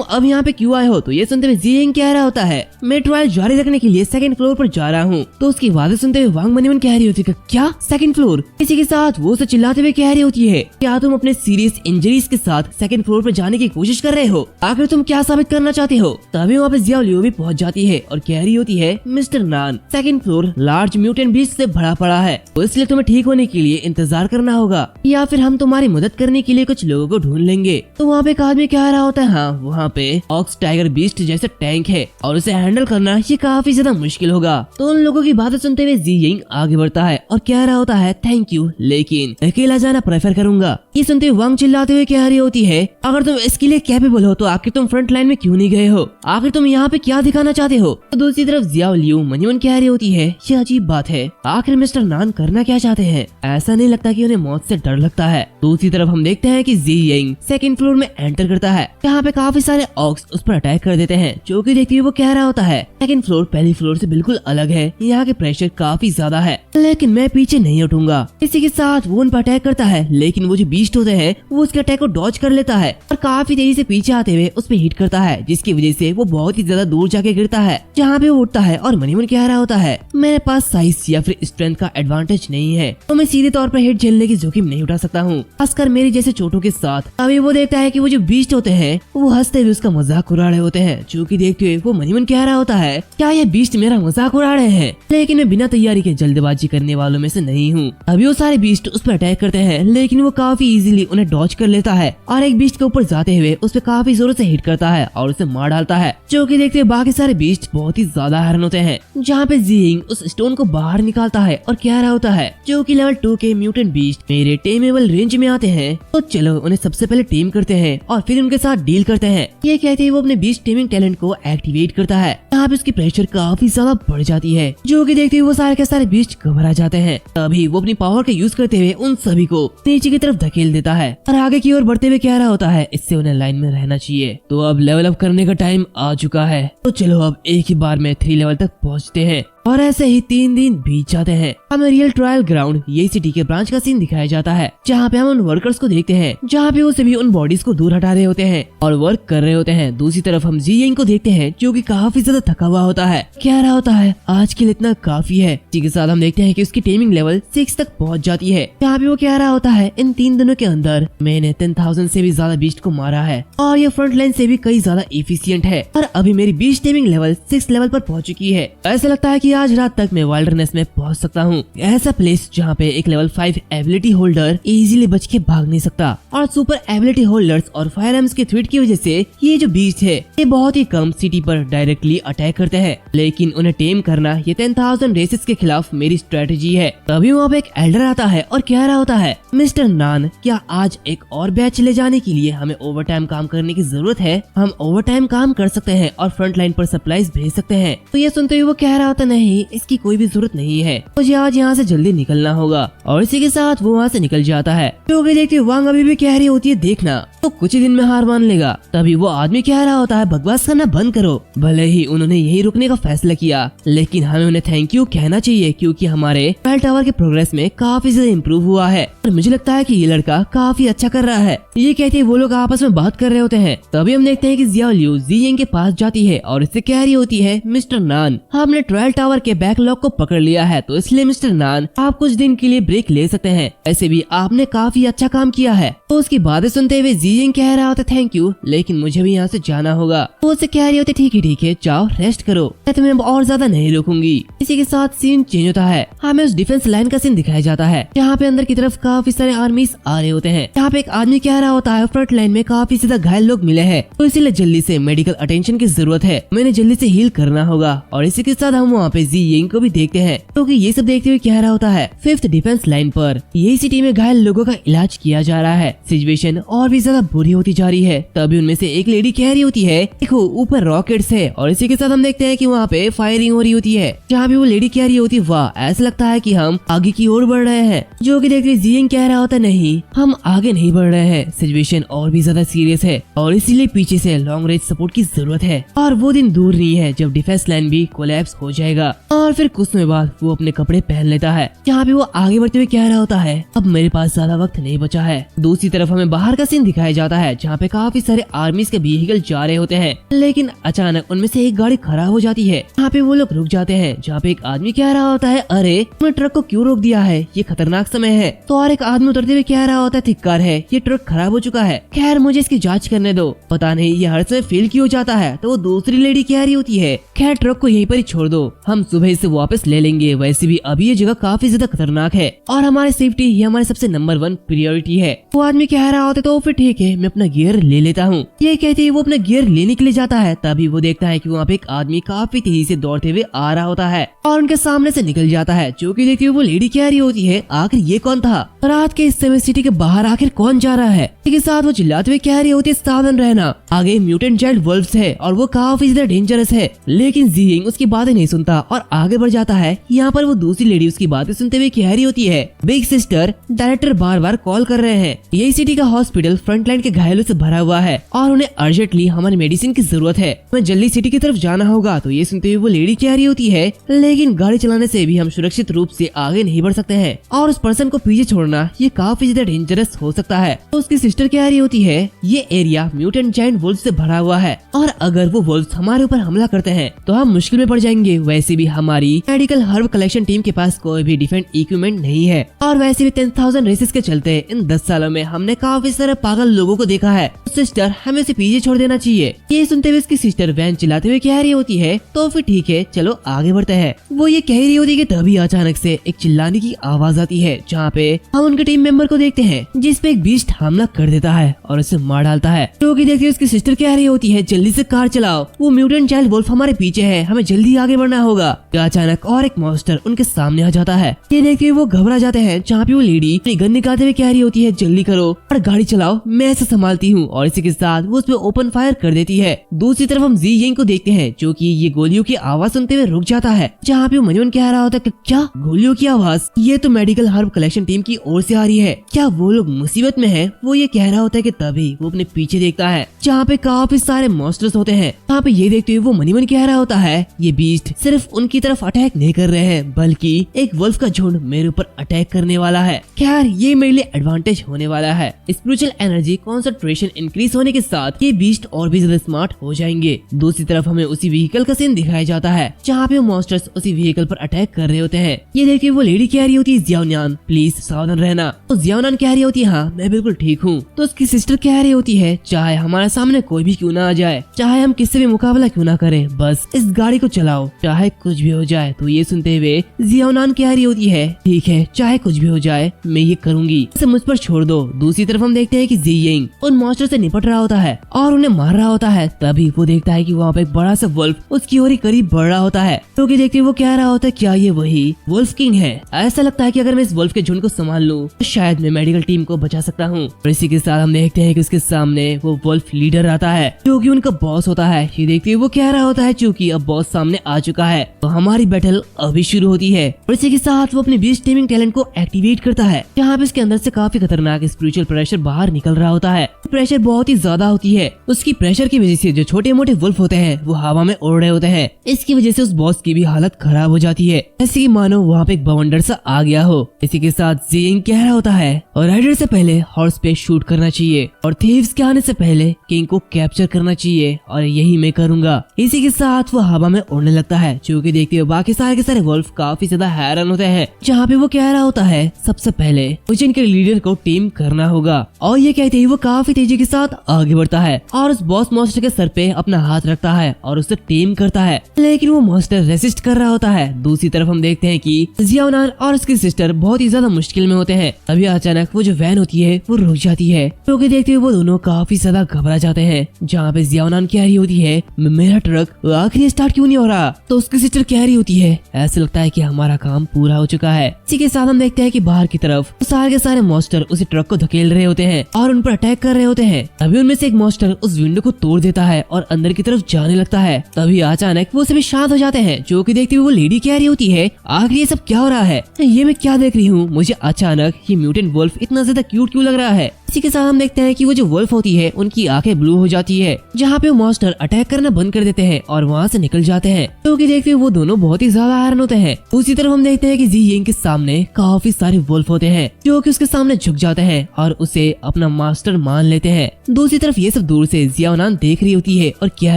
अब यहाँ पे क्यों आए हो। तो ये सुनते हुए जिंग कह रहा होता है मैं ट्रायल जारी रखने के लिए सेकंड फ्लोर पर जा रहा हूँ। तो उसकी बातें सुनते हुए वांग मनी मन कह रही होती है क्या सेकंड फ्लोर। इसी के साथ वो उसे चिल्लाते हुए कह रही होती है क्या तुम अपने सीरियस इंजरीज के साथ सेकंड फ्लोर पर जाने की कोशिश कर रहे हो, आखिर तुम क्या साबित करना चाहते हो। तभी वहाँ पे जियाओ लियो भी पहुँच जाती है और कह रही होती है mister Nan second floor large mutant beast से भरा पड़ा है, तो इसलिए तुम्हें ठीक होने के लिए इंतजार करना होगा या फिर हम तुम्हारी मदद करने के लिए कुछ लोगों को ढूंढ लेंगे। तो वहाँ पे एक आदमी कह रहा होता है हाँ वहाँ पे ऑक्स टाइगर बीस्ट जैसे टैंक है और उसे हैंडल करना ये काफी ज्यादा मुश्किल होगा। तो उन लोगों की बातें सुनते हुए जिंग आगे बढ़ता है और कह रहा होता है थैंक यू, लेकिन अकेला जाना प्रेफर करूंगा। ये सुनते हुए वांग चिल्लाते हुए कह रही होती है अगर तुम इसके लिए कैपेबल हो तो आखिर तुम फ्रंट लाइन में क्यों नहीं गए हो, आखिर तुम यहाँ पे क्या दिखाना चाहते हो। तो दूसरी तरफ जियाओ लियो मनीमन कह रही होती है ये अजीब बात है, आखिर मिस्टर नान करना क्या चाहते हैं, ऐसा नहीं लगता कि उन्हें मौत से डर लगता है। दूसरी तरफ हम देखते हैं कि जिंग सेकंड फ्लोर में एंटर करता है, यहाँ पे काफी सारे ऑक्स उस पर अटैक कर देते हैं, जो कि देखते हुए वो कह रहा होता है सेकंड फ्लोर पहली फ्लोर से बिल्कुल अलग है, यहाँ के प्रेशर काफी ज्यादा है, लेकिन मैं पीछे नहीं उठूंगा। इसी के साथ वो उन पर अटैक करता है, लेकिन वो जो बीस्ट होते हैं वो उसके अटैक को डॉज कर लेता है और काफी तेजी से पीछे आते हुए उस पर हिट करता है, जिसकी वजह से वो बहुत ही ज्यादा दूर जाके गिरता है, जहाँ पे वो उठता है और मनीमन कह रहा होता है मेरे पास साइज या फिर स्ट्रेंथ का एडवांटेज नहीं है, तो मैं सीधे तौर पर हिट झेलने की जोखिम नहीं उठा सकता हूँ, खासकर मेरी जैसे चोटों के साथ। अभी वो देखता है कि वो जो बीस्ट होते हैं वो हंसते हुए उसका मजाक उड़ा रहे होते हैं, जो कि देखते हुए वो मनीमन कह रहा होता है क्या ये बीस्ट मेरा मजाक उड़ा रहे हैं, लेकिन मैं बिना तैयारी के जल्दबाजी करने वालों में से नहीं हूँ। अभी वो सारे बीस्ट उस पर अटैक करते हैं, लेकिन वो काफी इजीली उन्हें डॉज कर लेता है और एक बीस्ट के ऊपर जाते हुए उस पर काफी जोरों से हिट करता है और उसे मार डालता है, जो कि देखते हुए बाकी सारे बीस्ट बहुत ही ज्यादा हैरान होते हैं। जहाँ पे जिंग उस स्टोन को बाहर निकालता है और कह रहा होता है जो कि लेवल 2 के म्यूटेंट बीस्ट मेरे टेमेबल रेंज में आते हैं, तो चलो उन्हें सबसे पहले टेम करते हैं और फिर उनके साथ डील करते हैं। ये कहते ही वो अपने बीस्ट टेमिंग टैलेंट को एक्टिवेट करता है, यहाँ पे उसकी प्रेशर काफी ज्यादा बढ़ जाती है, जो कि देखते हुए वो सारे के सारे बीस्ट घबरा जाते हैं। तभी वो अपनी पावर का यूज करते हुए उन सभी को नीचे की तरफ धकेल देता है और आगे की ओर बढ़ते हुए कह रहा होता है इससे उन्हें लाइन में रहना चाहिए। तो अब लेवल अप करने का टाइम आ चुका है, तो चलो अब एक ही बार में 3 लेवल तक पहुँचते हैं। और ऐसे ही 3 दिन बीत जाते हैं। हमें रियल ट्रायल ग्राउंड ये सिटी के ब्रांच का सीन दिखाया जाता है, जहाँ पे हम उन वर्कर्स को देखते हैं, जहाँ पे वो सभी उन बॉडीज को दूर हटा रहे होते हैं और वर्क कर रहे होते हैं। दूसरी तरफ हम जिंग को देखते हैं, जो कि काफी ज्यादा थका हुआ होता है, कह रहा होता है आज के लिए इतना काफी है। इसी के साथ हम देखते हैं कि उसकी टेमिंग लेवल 6 तक पहुँच जाती है, जहाँ पे वो कह रहा होता है इन 3 दिनों के अंदर मैंने 10,000 से भी ज्यादा बीस्ट को मारा है और ये फ्रंट लाइन से भी कई ज्यादा एफिशिएंट है और अभी मेरी बीस्ट टेमिंग लेवल 6 लेवल पर पहुँच चुकी है। ऐसा लगता है कि आज रात तक मैं वाइल्डरनेस में पहुंच सकता हूँ, ऐसा प्लेस जहाँ पे एक लेवल 5 एबिलिटी होल्डर इजीली बच के भाग नहीं सकता। और सुपर एबिलिटी होल्डर्स और फायर आर्म्स के थ्रेट की वजह से ये जो बीस्ट है ये बहुत ही कम सिटी पर डायरेक्टली अटैक करते हैं, लेकिन उन्हें टेम करना ये 10,000 रेसेस के खिलाफ मेरी स्ट्रेटेजी है। तभी वहाँ पे एक एल्डर आता है और कह रहा होता है मिस्टर नान क्या आज एक और बैच ले जाने के लिए हमें ओवरटाइम काम करने की जरूरत है, हम ओवरटाइम काम कर सकते हैं और फ्रंट लाइन पर सप्लाईज भेज सकते हैं। तो ये सुनते हुए वो कह रहा होता नहीं इसकी कोई भी जरूरत नहीं है, मुझे आज यहाँ से जल्दी निकलना होगा। और इसी के साथ वो वहाँ से निकल जाता है। तो देखते वांग अभी भी कह रही होती है देखना तो कुछ ही दिन में हार मान लेगा। तभी वो आदमी कह रहा होता है बकवास करना बंद करो। भले ही उन्होंने यही रुकने का फैसला किया, लेकिन हमें उन्हें थैंक यू कहना चाहिए क्योंकि हमारे ट्रायल टावर के प्रोग्रेस में काफी ज्यादा इम्प्रूव हुआ है और मुझे लगता है कि ये लड़का काफी अच्छा कर रहा है। ये कहते ही वो लोग आपस में बात कर रहे होते हैं। तभी हम देखते हैं कि जियाओ लियू जियेंग के पास जाती है और इससे कह रही होती है मिस्टर नान, हमने ट्रायल टावर के बैकलॉग को पकड़ लिया है, तो इसलिए मिस्टर नान आप कुछ दिन के लिए ब्रेक ले सकते हैं। ऐसे भी आपने काफी अच्छा काम किया है। तो उसकी बातें सुनते हुए जियेंग कह रहा होता थैंक यू, लेकिन मुझे भी यहाँ से जाना होगा। तो उससे कह रही होती ठीक है जाओ रेस्ट करो, मैं तुम्हें और ज्यादा नहीं रोकूंगी। इसी के साथ सीन चेंज होता है। हमें उस डिफेंस लाइन का सीन दिखाया जाता है जहाँ पे अंदर की तरफ काफी सारे आर्मीज आ रहे होते हैं। यहाँ पे एक आदमी कह रहा होता है फ्रंट लाइन में काफी ज्यादा घायल लोग मिले हैं, तो इसीलिए जल्दी से मेडिकल अटेंशन की जरूरत है, मैंने जल्दी से हील करना होगा। और इसी के साथ हम वहाँ पे जियेंग को भी देखते हैं, क्योंकि ये सब देखते हुए कह रहा होता है 5th डिफेंस लाइन पर यही सिटी में घायल लोगों का इलाज किया जा रहा है। सिचुएशन और भी ज्यादा बुरी होती जा रही है। तभी उनमें से एक लेडी कह रही होती है देखो ऊपर रॉकेट्स है। और इसी के साथ हम देखते हैं कि वहाँ पे फायरिंग हो रही होती है। जहाँ भी वो लेडी कह रही होती है वाह ऐसा लगता है कि हम आगे की ओर बढ़ रहे हैं, जो कि देखते जियेंग कह रहा होता नहीं हम आगे नहीं बढ़ रहे हैं, सिचुएशन और भी ज्यादा सीरियस है और इसीलिए पीछे से लॉन्ग रेंज सपोर्ट की जरूरत है। और वो दिन दूर नहीं है जब डिफेंस लाइन भी कोलैप्स हो जाएगा। और फिर कुछ समय बाद वो अपने कपड़े पहन लेता है। जहाँ पे वो आगे बढ़ते हुए कह रहा होता है अब मेरे पास ज्यादा वक्त नहीं बचा है। दूसरी तरफ हमें बाहर का सीन दिखाया जाता है जहाँ पे काफी सारे आर्मीज के व्हीकल जा रहे होते हैं, लेकिन अचानक उनमें से एक गाड़ी खराब हो जाती है। यहाँ पे वो लोग रुक जाते हैं। जहाँ पे एक आदमी कह रहा होता है अरे तुमने ट्रक को क्यों रोक दिया है, ये खतरनाक समय है। तो और एक आदमी उतरते हुए कह रहा होता है धिक्कार है, ये ट्रक खराब हो चुका है, खैर मुझे इसकी जांच करने दो, पता नहीं ये हर समय फेल क्यों हो जाता है। तो वो दूसरी लेडी कह रही होती है खैर ट्रक को यहीं पर ही छोड़ दो, हम सुबह इसे वापस ले लेंगे, वैसे भी अभी ये जगह काफी ज्यादा खतरनाक है और हमारी सेफ्टी ही हमारे सबसे नंबर 1 प्रायोरिटी है। वो आदमी कह रहा होता तो फिर ठीक है मैं अपना गियर ले लेता हूँ। ये कहते ही वो अपना गियर लेने के लिए जाता है। तभी वो देखता है कि वहाँ पे एक आदमी काफी तेजी से दौड़ते हुए आ रहा होता है और उनके सामने से निकल जाता है, जो कि देखते हुए वो लेडी कह रही होती है आखिर ये कौन था, रात के इस समय सिटी के बाहर आखिर कौन जा रहा है। इसी के साथ वो चिल्लाते हुए कह रही होती है सावधान रहना, आगे म्यूटेंट जायंट वुल्व्स है और वो काफी ज्यादा डेंजरस है। लेकिन जियेंग उसकी बातें नहीं सुनता और आगे बढ़ जाता है। यहाँ पर वो दूसरी लेडी उसकी बातें सुनते हुए कह रही होती है बिग सिस्टर डायरेक्टर बार बार कॉल कर रहे हैं, यही सिटी का हॉस्पिटल फ्रंटलाइन के घायलों से भरा हुआ है और उन्हें अर्जेंटली हमारी मेडिसिन की जरूरत है, हमें जल्दी सिटी की तरफ जाना होगा। तो ये सुनते हुए वो लेडी कह रही होती है लेकिन गाड़ी चलाने से भी हम सुरक्षित रूप से आगे नहीं बढ़ सकते हैं और उस पर्सन को पीछे छोड़ना ये काफी ज्यादा डेंजरस हो सकता है। तो उसकी सिस्टर कह रही होती है ये एरिया म्यूटेंट जायंट वुल्व्स से भरा हुआ है और अगर वो वुल्व्स हमारे ऊपर हमला करते हैं तो हम मुश्किल में पड़ जाएंगे। वैसे भी हमारी मेडिकल हर्ब कलेक्शन टीम के पास कोई भी डिफेंस इक्विपमेंट नहीं है और वैसे भी 10,000 रेसेस के चलते इन 10 सालों में हमने काफी सारे पागल लोगों को देखा है, सिस्टर हमें उसे पीछे छोड़ देना चाहिए। ये सुनते हुए इसकी सिस्टर वैन चलाते हुए कह रही होती है तो फिर ठीक है चलो आगे बढ़ते हैं। वो ये कह रही होती है कि तभी अचानक से एक चिल्लाने की आवाज आती है, जहाँ पे हम उनके टीम मेंबर को देखते हैं जिसपे एक बीस्ट हमला कर देता है और उसे मार डालता है। जो कि देखते उसकी सिस्टर कह रही होती है जल्दी से कार चलाओ, वो म्यूटेंट चाइल्ड वुल्फ हमारे पीछे है, हमें जल्दी आगे बढ़ना होगा। अचानक और एक मॉन्स्टर उनके सामने आ जाता है। ये देखते वो घबरा जाते हैं। जहाँ पे वो लेडी अपनी गन निकालते हुए कह रही होती है जल्दी करो और गाड़ी चलाओ, मैं इसे संभालती हूँ, और इसी के साथ वो उसपे ओपन फायर कर देती है। दूसरी तरफ हम जियेंग को देखते हैं जो कि ये गोलियों की आवाज सुनते हुए रुक जाता है। जहाँ पे मनोन कह रहा होता है क्या गोलियों की आवाज, ये तो मेडिकल हर्ब कलेक्शन टीम की ओर से आ रही है, क्या वो लोग मुसीबत में है। वो ये कह रहा होता है कि तभी वो अपने पीछे देखता है जहाँ पे काफी सारे मॉन्स्टर्स होते हैं। यहाँ पे ये देखते हुए वो मनीमन कह रहा होता है ये बीस्ट सिर्फ उनकी तरफ अटैक नहीं कर रहे हैं बल्कि एक वुल्फ का झुंड मेरे ऊपर अटैक करने वाला है। खैर ये मेरे लिए एडवांटेज होने वाला है। स्पिरिचुअल एनर्जी कंसंट्रेशन इंक्रीज होने के साथ ये बीस्ट और भी ज्यादा स्मार्ट हो जाएंगे। दूसरी तरफ हमें उसी व्हीकल का सीन दिखाया जाता है जहाँ पे मॉन्स्टर्स उसी व्हीकल पर अटैक कर रहे होते हैं। ये देखिए वो लेडी कह रही होती है जियाओनियान प्लीज सावधान रहना। तो जियाओनियान कह रही होती है हाँ मैं बिल्कुल ठीक हूँ। तो उसकी सिस्टर कह रही होती है चाहे हमारे सामने कोई भी क्यों ना आ जाए, चाहे हम किससे भी मुकाबला क्यों ना करें, बस इस गाड़ी को चलाओ चाहे कुछ भी हो जाए। तो ये सुनते हुए जियाओनियान कह रही होती है ठीक है चाहे कुछ भी हो जाए मैं ये करूंगी, इसे मुझ पर छोड़ दो। दूसरी तरफ हम देखते हैं कि जियेंग उन मॉन्स्टर से निपट रहा होता है और उन्हें मार रहा होता है। तभी वो देखता है कि वहाँ पे एक बड़ा सा वुल्फ उसकी ओर ही करीब बढ़ रहा होता है। तो देखते वो कह रहा होता है क्या ये वही वुल्फ किंग है। ऐसा लगता है कि अगर मैं इस वुल्फ के झुंड को संभाल लूं तो शायद मैं मेडिकल टीम को बचा सकता हूँ। और इसी के साथ हम देखते हैं कि उसके सामने वो वुल्फ लीडर आता है जो कि उनका बॉस होता है। ये देखते वो कह रहा होता है चूंकि अब बॉस सामने आ चुका है तो हमारी बैटल अभी शुरू होती है। और इसी के साथ वो अपने बीस्ट टीमिंग टैलेंट को एक्टिवेट करता है जहाँ पे इसके अंदर से काफी खतरनाक स्पिरिचुअल प्रेशर बाहर निकल रहा रहा होता है। प्रेशर बहुत ही ज्यादा होती है। उसकी प्रेशर की वजह से जो छोटे मोटे वुल्फ होते हैं वो हवा में उड़ रहे होते हैं। इसकी वजह से उस बॉस की भी हालत खराब हो जाती है, ऐसे कि मानो वहाँ पे एक बवंडर सा आ गया हो। इसी के साथ ज़ियिंग कह रहा होता है और राइडर से पहले हॉर्स पे शूट करना चाहिए और थीव्स के आने से पहले किंग को कैप्चर करना चाहिए और यही मैं करूंगा। इसी के साथ वो हवा में उड़ने लगता है, जो कि देखते हुए बाकी सारे के सारे वुल्फ काफी ज्यादा हैरान होते हैं। जहाँ पे वो कह रहा होता है सबसे पहले मुझे इनके लीडर को टीम करना होगा, और ये कहते ही वो काफी तेजी के साथ आगे बढ़ता है और उस बॉस मॉन्स्टर के सर पे अपना हाथ रखता है और उसे टीम करता है, लेकिन वो मॉन्स्टर रेसिस्ट कर रहा होता है। दूसरी तरफ हम देखते हैं कि जियाओनान और उसकी सिस्टर बहुत ही ज्यादा मुश्किल में होते हैं। तभी अचानक वो जो वैन होती है वो रुक जाती है, क्योंकि देखते हुए वो दोनों काफी ज्यादा घबरा जाते हैं। जहाँ पे जियाओनान कह रही होती है मेरा ट्रक आखिरी स्टार्ट क्यों नहीं हो रहा, तो उसकी सिस्टर कह रही होती है ऐसा लगता है कि हमारा काम पूरा हो चुका है। इसी के साथ हम देखते हैं कि बाहर की तरफ सारे के सारे मॉन्स्टर उस ट्रक को धकेल रहे होते हैं और उन पर अटैक कर रहे होते हैं। तभी उनमें से एक मॉन्स्टर उस विंडो को तोड़ देता है और अंदर की तरफ जाने लगता है। तभी अचानक वो सभी शांत हो जाते हैं, जो कि देखते हुए वो लेडी कह रही होती है आखिर ये सब क्या हो रहा है, ये मैं क्या देख रही हूँ, मुझे अचानक ये म्यूटेंट वुल्फ इतना ज्यादा क्यूट क्यों लग रहा है। इसी के साथ हम देखते हैं कि वो जो वुल्फ होती है उनकी आंखें ब्लू हो जाती है, जहाँ पे वो मॉन्स्टर अटैक करना बंद कर देते हैं और वहाँ से निकल जाते हैं, क्योंकि देखते हुए वो दोनों बहुत ही ज्यादा हैरान होते हैं। उसी तरफ हम देखते हैं कि ज़ियिंग के सामने काफी सारे वुल्फ होते हैं, जो कि उसके सामने झुक जाते हैं और उसे अपना मास्टर मान लेते हैं। दूसरी तरफ ये सब दूर से जियाओनान देख रही होती है और कह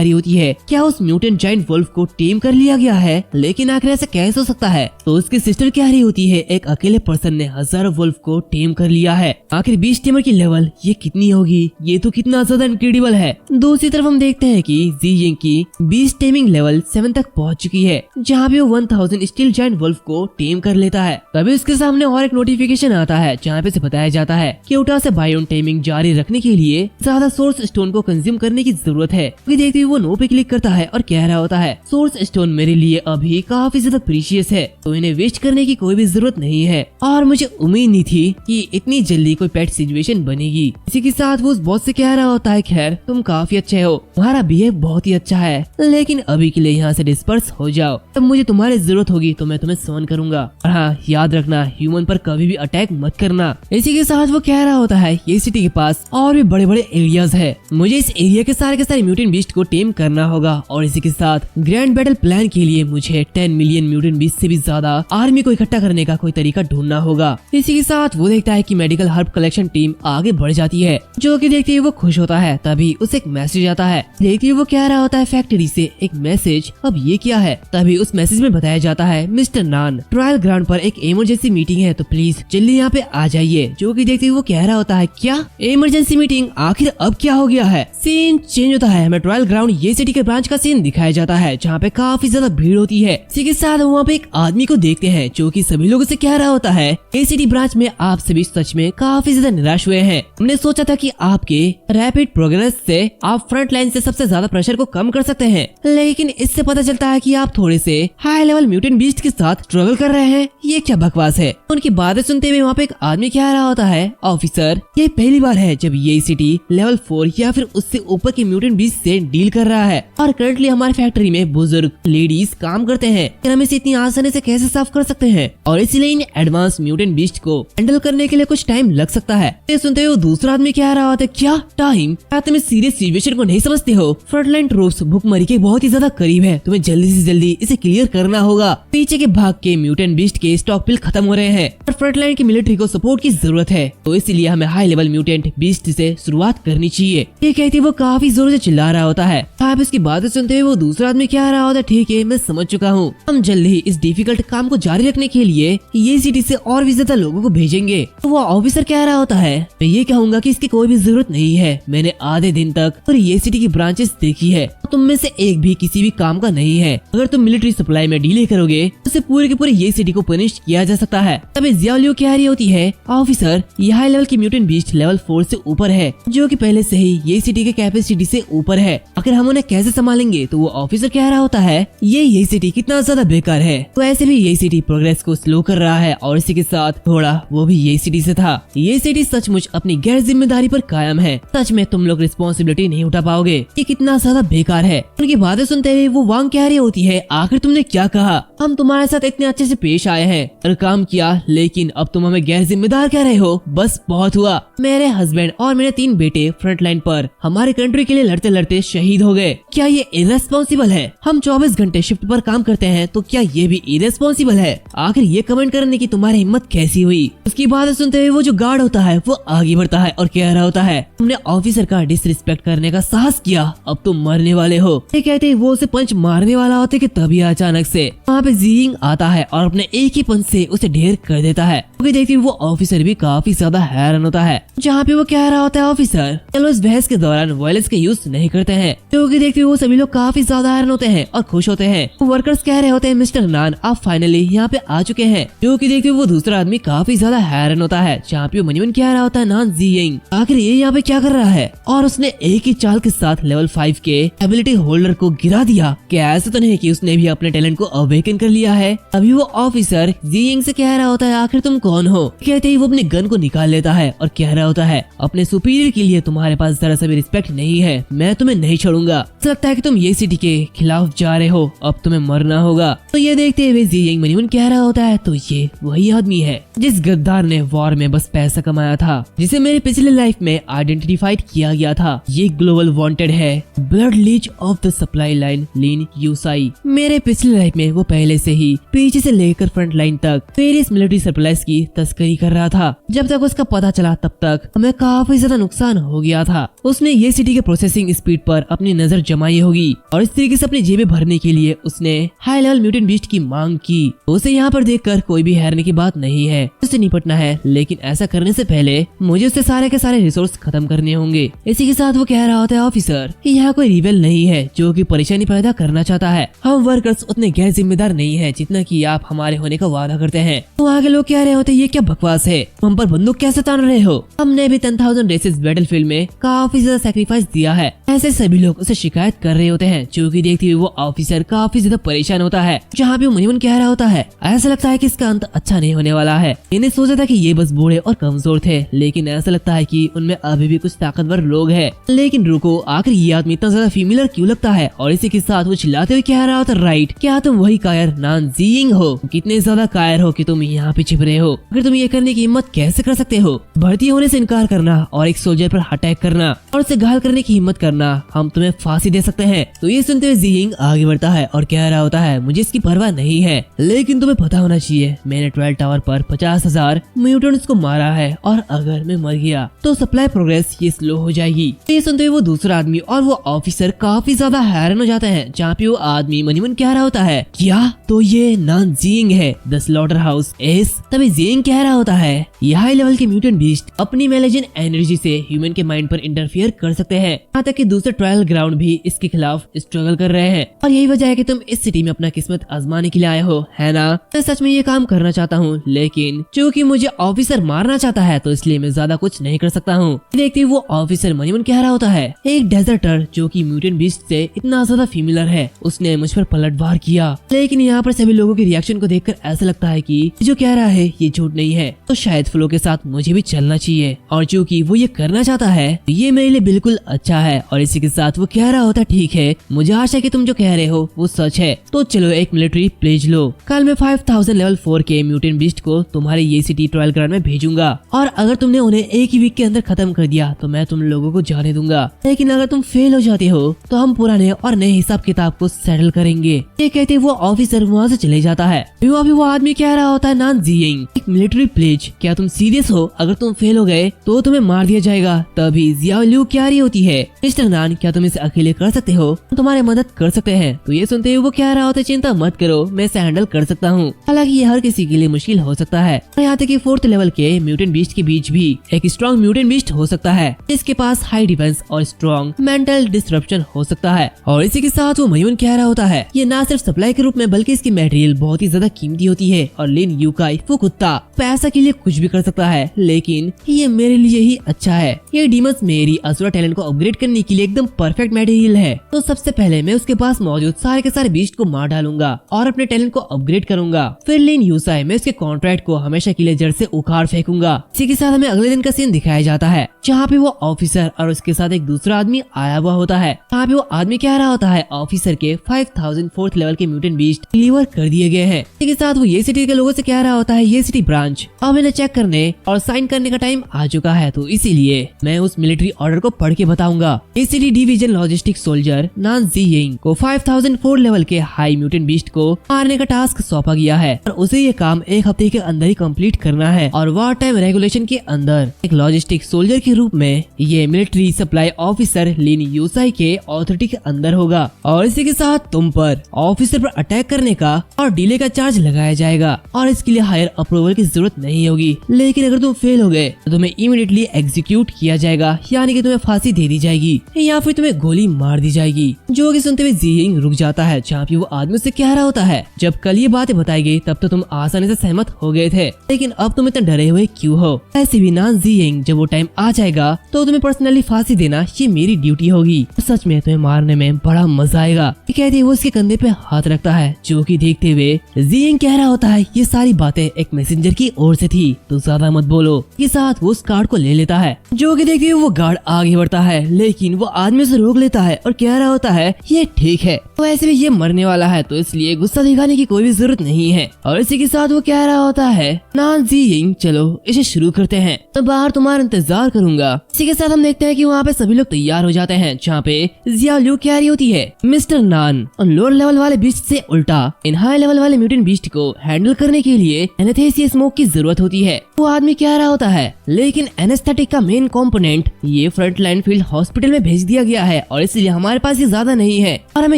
रही होती है क्या उस म्यूटेंट जायंट वुल्फ को टीम कर लिया गया है, लेकिन आखिर ऐसा कैसे हो सकता है। तो उसकी सिस्टर कह रही होती है एक अकेले पर्सन ने हजारों वुल्फ को टीम कर लिया है, आखिर 20 टीमर की लेवल ये कितनी होगी, ये तो कितना ज्यादा इनक्रेडिबल है। दूसरी तरफ हम देखते हैं कि ज़ियिंग की 20 टीमिंग लेवल 7 तक पहुंच चुकी है, जहाँ पे वो 1000 स्टील जायंट वुल्फ को टीम कर लेता है। तभी उसके सामने और एक नोटिफिकेशन आता है, जहाँ पे से बताया जाता है कि उटा से बायोन टीमिंग जारी रखने के लिए ज्यादा सोर्स स्टोन को कंज्यूम करने की जरूरत है। देखते हुए वो नो पे क्लिक करता है और कह रहा होता है सोर्स स्टोन मेरे लिए अभी काफी ज्यादा प्रीशियस है, तो इन्हें वेस्ट करने की कोई भी जरूरत नहीं है, और मुझे उम्मीद नहीं थी कि इतनी जल्दी कोई पेट सिचुएशन बनेगी। इसी के साथ वो उस बॉस से कह रहा होता है खैर तुम काफी अच्छे हो, तुम्हारा बिहेव बहुत ही अच्छा है, लेकिन अभी के लिए यहाँ से डिस्पर्स हो जाओ, तब मुझे तुम्हारी जरूरत होगी तो मैं तुम्हें समन करूंगा, और हाँ याद रखना ह्यूमन पर कभी भी अटैक मत करना। इसी के साथ वो कह रहा होता है ये सिटी के पास और भी बड़े बड़े एरियाज है, मुझे इस एरिया के सारे म्यूटेंट बीस्ट को टेम करना होगा, और इसी के साथ ग्रैंड बैटल प्लान के लिए मुझे 10 मिलियन म्यूटेंट बीस्ट से भी ज्यादा आर्मी को इकट्ठा करने का कोई तरीका ढूंढना होगा। इसी के साथ वो देखता है कि मेडिकल हर्ब कलेक्शन टीम आगे बढ़ जाती है, जो कि देखते हुए वो खुश होता है। तभी उसे एक मैसेज आता है, देखते हुए वो कह रहा होता है फैक्ट्री से एक मैसेज, अब ये क्या है। तभी उस मैसेज में बताया जाता है मिस्टर नान ट्रायल ग्राउंड पर एक इमरजेंसी मीटिंग है, तो प्लीज जल्दी यहाँ पे आ जाइए। जो कि देखते हुए वो कह रहा होता है क्या इमरजेंसी मीटिंग, आखिर अब क्या हो गया है। सीन चेंज होता है, हमें ट्रायल ग्राउंड ये सिटी के ब्रांच का सीन दिखाया जाता है, जहाँ पे काफी ज्यादा भीड़ होती है। इसी के साथ वहाँ पे एक आदमी को देखते हैं, जो कि सभी लोगों से कह रहा होता है ये सिटी ब्रांच में आप सभी सच में काफी ज्यादा निराश हुए हैं। हमने सोचा था कि आपके रैपिड प्रोग्रेस से आप फ्रंट लाइन से सबसे ज्यादा प्रेशर को कम कर सकते हैं, लेकिन इससे पता चलता है कि आप थोड़े से हाई लेवल म्यूटेंट बीस्ट के साथ स्ट्रगल कर रहे हैं, ये क्या बकवास है। उनकी बातें सुनते हुए वहाँ पे एक आदमी कह रहा होता है ऑफिसर ये पहली बार है जब ये सिटी लेवल 4 या फिर उससे ऊपर के म्यूटेंट बीस्ट से डील कर रहा है, और करंटली हमारी फैक्ट्री में बुजुर्ग लेडीज काम करते हैं, हम इसे इतनी आसानी से कैसे साफ कर सकते हैं, और इसीलिए इन एडवांस म्यूटेंट बीस्ट को हैंडल करने के लिए कुछ टाइम लग सकता है। ये सुनते हुए दूसरा आदमी कह रहा होता है क्या टाइम, क्या तुम इस सीरियस सिचुएशन को नहीं समझते हो, फ्रंटलाइन ट्रूप्स भूखमरी के बहुत ही ज्यादा करीब है, तुम्हें जल्दी से जल्दी इसे क्लियर करना होगा। पीछे के भाग के म्यूटेंट बीस्ट के स्टॉक पिल खत्म हो रहे हैं और फ्रंटलाइन की मिलिट्री को सपोर्ट की जरूरत है, तो इसलिए हमें हाई लेवल म्यूटेंट बीस्ट से शुरुआत करनी चाहिए। ये कहते वो काफी जोर से चिल्ला रहा होता है। आप इसकी बातें सुनते हुए वो दूसरा आदमी कह रहा होता है ठीक है मैं समझ चुका हूँ, हम जल्द ही इस डिफिकल्ट काम को जारी रखने के लिए ये सिटी से और भी ज्यादा लोगों को भेजेंगे। तो वो ऑफिसर कह रहा होता है मैं ये कहूँगा कि इसकी कोई भी जरूरत नहीं है, मैंने आधे दिन तक और ये सिटी की ब्रांचेस देखी है, तुम में से एक भी किसी भी काम का नहीं है, अगर तुम मिलिट्री सप्लाई में डिले करोगे तो पूरे के पूरे ये सिटी को पनिश किया जा सकता है। तभी जियाओलियो कह रही होती है ऑफिसर ये हाई लेवल की म्यूटेंट बीस्ट लेवल 4 से ऊपर है, जो कि पहले से ही ये सिटी के कैपेसिटी से ऊपर है, आखिर हम उन्हें कैसे संभालेंगे। तो वो ऑफिसर कह रहा होता है ये सिटी कितना ज्यादा बेकार है, तो ऐसे भी ये सिटी प्रोग्रेस को स्लो कर रहा है, और इसी के साथ थोड़ा वो भी ये सिटी से था। ये सिटी सचमुच अब अपनी गैर जिम्मेदारी पर कायम है। सच में तुम लोग रिस्पॉन्सिबिलिटी नहीं उठा पाओगे, ये कितना ज्यादा बेकार है। उनकी बातें सुनते हुए वो वांग कह रही होती है, आखिर तुमने क्या कहा? हम तुम्हारे साथ इतने अच्छे से पेश आए हैं और काम किया, लेकिन अब तुम हमें गैर जिम्मेदार कह रहे हो। बस बहुत हुआ। मेरे हस्बैंड और मेरे 3 बेटे फ्रंट लाइन पर हमारे कंट्री के लिए लड़ते लड़ते शहीद हो गए। क्या ये इररेस्पॉन्सिबल है? हम 24 घंटे शिफ्ट पर काम करते हैं, तो क्या ये भी इररेस्पॉन्सिबल है? आखिर ये कमेंट करने की तुम्हारी हिम्मत कैसी हुई? उसकी बातें सुनते हुए वो जो गार्ड होता है वो आगे बढ़ता है और कह रहा होता है, तुमने ऑफिसर का डिसरिस्पेक्ट करने का साहस किया, अब तुम मरने वाले हो। ये कहते ही वो उसे पंच मारने वाला होता है कि तभी अचानक से वहाँ पे जियिंग आता है और अपने एक ही पंच से उसे ढेर कर देता है। देखती वो ऑफिसर भी काफी ज्यादा हैरान होता है, जहाँ पे वो कह रहा होता है, ऑफिसर चलो इस बहस के दौरान वायलेंस के यूज नहीं करते हैं। क्योंकि देखते वो सभी लोग काफी ज्यादा हैरान होते हैं और खुश होते हैं। वर्कर्स कह रहे होते हैं, मिस्टर नान आप फाइनली यहाँ पे आ चुके हैं। क्योंकि देखते वो दूसरा आदमी काफी ज्यादा हैरान होता है, जहाँ पे मनीमन कह रहा होता है, नान जियिंग आखिर ये यहाँ पे क्या कर रहा है? और उसने एक ही चाल के साथ लेवल 5 के एबिलिटी होल्डर को गिरा दिया। क्या ऐसा तो नहीं कि उसने भी अपने टैलेंट को अवेकन कर लिया है? अभी वो ऑफिसर जियिंग से कह रहा होता है, आखिर तुम कौन हो? कहते ही वो अपनी गन को निकाल लेता है और कह रहा होता है, अपने सुपीरियर के लिए तुम्हारे पास जरा सा भी रिस्पेक्ट नहीं है, मैं तुम्हें नहीं छोड़ूंगा। लगता है कि तुम ये सिटी के खिलाफ जा रहे हो, अब तुम्हें मरना होगा। तो ये देखते हुए जियिंग मनीमन कह रहा होता है, तो ये वही आदमी है जिस गद्दार ने वॉर में बस पैसा कमाया था, जिसे मेरे पिछले लाइफ में आइडेंटिफाइड किया गया था। ये ग्लोबल वांटेड है, blood leech of the supply line Lin Yusai. मेरे पिछले लाइफ में वो पहले से ही पीछे से लेकर फ्रंट लाइन तक वेरियस मिलिट्री सप्लाईज की तस्करी कर रहा था। जब तक उसका पता चला तब तक हमें काफी ज्यादा नुकसान हो गया था। उसने ये सिटी के प्रोसेसिंग स्पीड पर अपनी नजर जमाई होगी और इस तरीके से अपनी जेबें भरने के लिए उसने हाई लेवल म्यूटेंट बीस्ट की मांग की। उसे यहाँ पर देखकर कोई भी हैरानी की बात नहीं है, उससे निपटना है, लेकिन ऐसा करने से पहले मुझे उससे सारे के सारे रिसोर्स खत्म करने होंगे। इसी के साथ वो कह रहा होता है, ऑफिसर यहाँ कोई रिबेल नहीं है जो कि परेशानी पैदा करना चाहता है। हम वर्कर्स उतने गैर जिम्मेदार नहीं है जितना कि आप हमारे होने का वादा करते हैं। तो वहाँ के लोग कह रहे होते, ये क्या बकवास है, हम पर बंदूक कैसे तान रहे हो? हमने भी 10,000 रेसेस बैटलफील्ड में काफी ज्यादा सैक्रिफाइस दिया है। ऐसे सभी लोग उसे शिकायत कर रहे होते हैं, जो कि देखते हुए वो ऑफिसर काफी ज्यादा परेशान होता है। जहाँ पे मनीमन कह रहा होता है, ऐसा लगता है कि इसका अंत अच्छा नहीं होने वाला है। इन्हें सोचा था कि ये बस बूढ़े और कमजोर थे, लेकिन ऐसा लगता है कि उनमें अभी भी कुछ ताकतवर लोग हैं। लेकिन रुको, आखिर ये आदमी इतना ज्यादा फीमेलर क्यों लगता है? और इसी के साथ वो चिल्लाते हुए कह रहा होता, राइट, क्या तुम वही कायर नान जियिंग हो? कितने ज्यादा कायर हो कि तुम यहाँ पे छिप रहे हो? अगर तुम ये करने की हिम्मत कैसे कर सकते हो? भर्ती होने से इनकार करना और एक सोल्जर पर अटैक करना और उसे घायल करने की हिम्मत करना, हम तुम्हें फांसी दे सकते हैं। तो ये सुनते हुए जियिंग आगे बढ़ता है और कह रहा होता है, मुझे इसकी परवाह नहीं है, लेकिन तुम्हें पता होना चाहिए मैंने 12 टावर पर 50,000 म्यूटेंट्स को मारा है और अगर मैं मर गया तो सप्लाई प्रोग्रेस ये स्लो हो जाएगी। तो ये सुनते हुए वो दूसरा आदमी और वो ऑफिसर काफी ज्यादा हैरान हो जाते हैं, जहाँ पे वो आदमी मनीमन कह रहा होता है, क्या तो ये नान जियिंग है, द स्लॉटर हाउस एस। तभी जियिंग कह रहा होता है, ये हाई लेवल के म्यूटेंट बीस्ट अपनी मेलेजन एनर्जी से ह्यूमन के माइंड पर इंटरफियर कर सकते हैं। यहाँ तक कि दूसरे ट्रायल ग्राउंड भी इसके खिलाफ स्ट्रगल कर रहे हैं और यही वजह है कि तुम इस सिटी में अपना किस्मत आजमाने के लिए आए हो, है ना? मैं सच में ये काम करना चाहता हूँ, लेकिन चूंकि मुझे ऑफिसर मारना चाहता है तो इसलिए मैं ज्यादा कुछ नहीं कर सकता हूँ। देखते वो ऑफिसर मनीमन कह रहा होता है, एक डेजर्टर जो कि म्यूटेंट बीस्ट से इतना ज्यादा फीमेलर है, उसने मुझ पर पलटवार किया। लेकिन यहाँ पर सभी लोगों के रिएक्शन को देखकर ऐसा लगता है कि जो कह रहा है ये झूठ नहीं है, तो शायद फ्लो के साथ मुझे भी चलना चाहिए। और चूंकि वो ये करना चाहता है तो ये मेरे लिए बिल्कुल अच्छा है। और इसी के साथ वो कह रहा होता, ठीक है, मुझे आशा है कि तुम जो कह रहे हो वो सच है, तो चलो एक मिलिट्री प्लेज लो। कल मैं 5000 लेवल 4 के म्यूटेंट बीस्ट को तुम्हारे ये सिटी ट्रायल ग्राउंड में भेजूंगा और अगर तुमने उन्हें एक ही वीक के अंदर खत्म कर दिया तो मैं तुम लोगों को जाने दूंगा। लेकिन अगर तुम फेल हो जाते हो तो हम पुराने और नए हिसाब किताब को सेटल करेंगे। ये कहते वो ऑफिसर वहाँ से चले जाता है। अभी वो आदमी कह रहा होता है, नान जियिंग, एक मिलिट्री प्लेज, क्या तुम सीरियस हो? अगर तुम फेल हो गए तो तुम्हें मार दिया जाएगा। तभी जियाओ लियू क्या रही होती है, मिस्टर नान क्या तुम इसे अकेले कर सकते हो? हम तुम्हारी मदद कर सकते हैं। तो ये सुनते हुए वो कह रहा होता है, चिंता मत करो, मैं इसे हैंडल कर सकता हूँ। हालांकि ये हर किसी के लिए मुश्किल हो सकता है। यहाँ तक कि 4th लेवल के म्यूटेंट बीस्ट के बीच भी एक स्ट्रॉन्ग म्यूटेंट बीस्ट हो सकता है, जिसके पास हाई डिफेंस और स्ट्रॉन्ग मेंटल डिस्ट्रप्शन हो सकता है। और इसी के साथ वो मयून कह रहा होता है, ये ना सिर्फ सप्लाई के रूप में बल्कि इसकी मटेरियल बहुत ही ज्यादा कीमती होती है। और लिन यूकाई वो कुत्ता था, पैसा के लिए कुछ भी कर सकता है, लेकिन ये मेरे लिए ही अच्छा है। ये डीमंस मेरी असुरा टैलेंट को अपग्रेड करने के लिए एकदम परफेक्ट मटेरियल है। तो सबसे पहले मैं उसके पास मौजूद सारे के सारे बीस्ट को मार डालूंगा और अपने टैलेंट को अपग्रेड करूंगा। फिर लिन यूसाई में उसके कॉन्ट्रैक्ट को हमेशा के लिए जड़ से उखाड़ फेंकूंगा। इसी के साथ हमें अगले दिन का सीन दिखाया जाता है, जहाँ पे वो ऑफिसर और उसके साथ एक दूसरा आदमी आया हुआ होता है। यहाँ पे वो आदमी कह रहा होता है ऑफिसर के 5004th लेवल के म्यूटेंट बीस्ट डिलीवर कर दिए गए हैं। इसी के साथ वो ये सिटी के लोगों से कह रहा होता है ये सिटी ब्रांच अब इन्हें चेक करने और साइन करने का टाइम आ चुका है, तो इसीलिए मैं उस मिलिट्री ऑर्डर को पढ़ के बताऊंगा। ये सिटी डिवीजन लॉजिस्टिक सोल्जर नान जी यिंग को 5004 लेवल के हाई म्यूटेंट बीस्ट को मारने का टास्क सौंपा गया है और उसे ये काम एक हफ्ते के अंदर ही कंप्लीट करना है और वॉर टाइम रेगुलेशन के अंदर एक लॉजिस्टिक सोल्जर के रूप में ये मिलिट्री सप्लाई ऑफिसर लिन यूसाई के ऑथोरिटी के अंदर होगा और इसी के साथ तुम पर ऑफिसर पर अटैक करने का और डिले का चार्ज लगाया जाएगा और इसके लिए हायर अप्रूवल की जरूरत नहीं होगी। लेकिन अगर तुम फेल हो गए तो तुम्हें इमीडिएटली एग्जीक्यूट किया जाएगा, यानी कि तुम्हें फांसी दे दी जाएगी या फिर तुम्हें गोली मार दी जाएगी। जो कि सुनते हुए जी यिंग रुक जाता है, जहाँ पे वो आदमी से कह रहा होता है जब कल ये बातें बताई गई तब तो तुम आसानी से सहमत हो गए थे, लेकिन अब तुम इतना डरे हुए क्यों हो? ऐसे भी नान जी यिंग जब वो टाइम आ जाएगा तो तुम्हें पर्सनली फांसी देना ये मेरी ड्यूटी होगी। सच में तुम्हें मारने में बड़ा मजा आएगा। ये कहते हुए उसके कंधे पे हाथ रखता है, जो कि देखते हुए जी यिंग कह रहा होता है ये सारी बातें एक मैसेंजर की ओर से थी, तो ज्यादा मत बोलो। के साथ वो उस कार्ड को ले लेता है, जो कि देखते हुए वो गार्ड आगे बढ़ता है, लेकिन वो आदमी से रोक लेता है और कह रहा होता है ये ठीक है, तो ऐसे भी ये मरने वाला है तो इसलिए गुस्सा दिखाने की कोई भी जरूरत नहीं है। और इसी के साथ वो कह रहा होता है नान जी यिंग चलो इसे शुरू करते हैं, तो बाहर तुम्हारा इंतजार करूंगा। इसी के साथ हम देखते हैं कि वहाँ पे सभी लोग तैयार हो जाते हैं, जहाँ पे जिया लू कह रही होती है मिस्टर नान और लोअर लेवल वाले बीस्ट से उल्टा इन हाई लेवल वाले म्यूटेंट बीस्ट को हैंडल करने के लिए एनेस्थेसिया स्मोक की जरूरत होती है। वो आदमी कह रहा होता है लेकिन एनेस्थेटिक का मेन कंपोनेंट ये फ्रंटलाइन फील्ड हॉस्पिटल में भेज दिया गया है और इसलिए हमारे पास ये ज्यादा नहीं है और हमें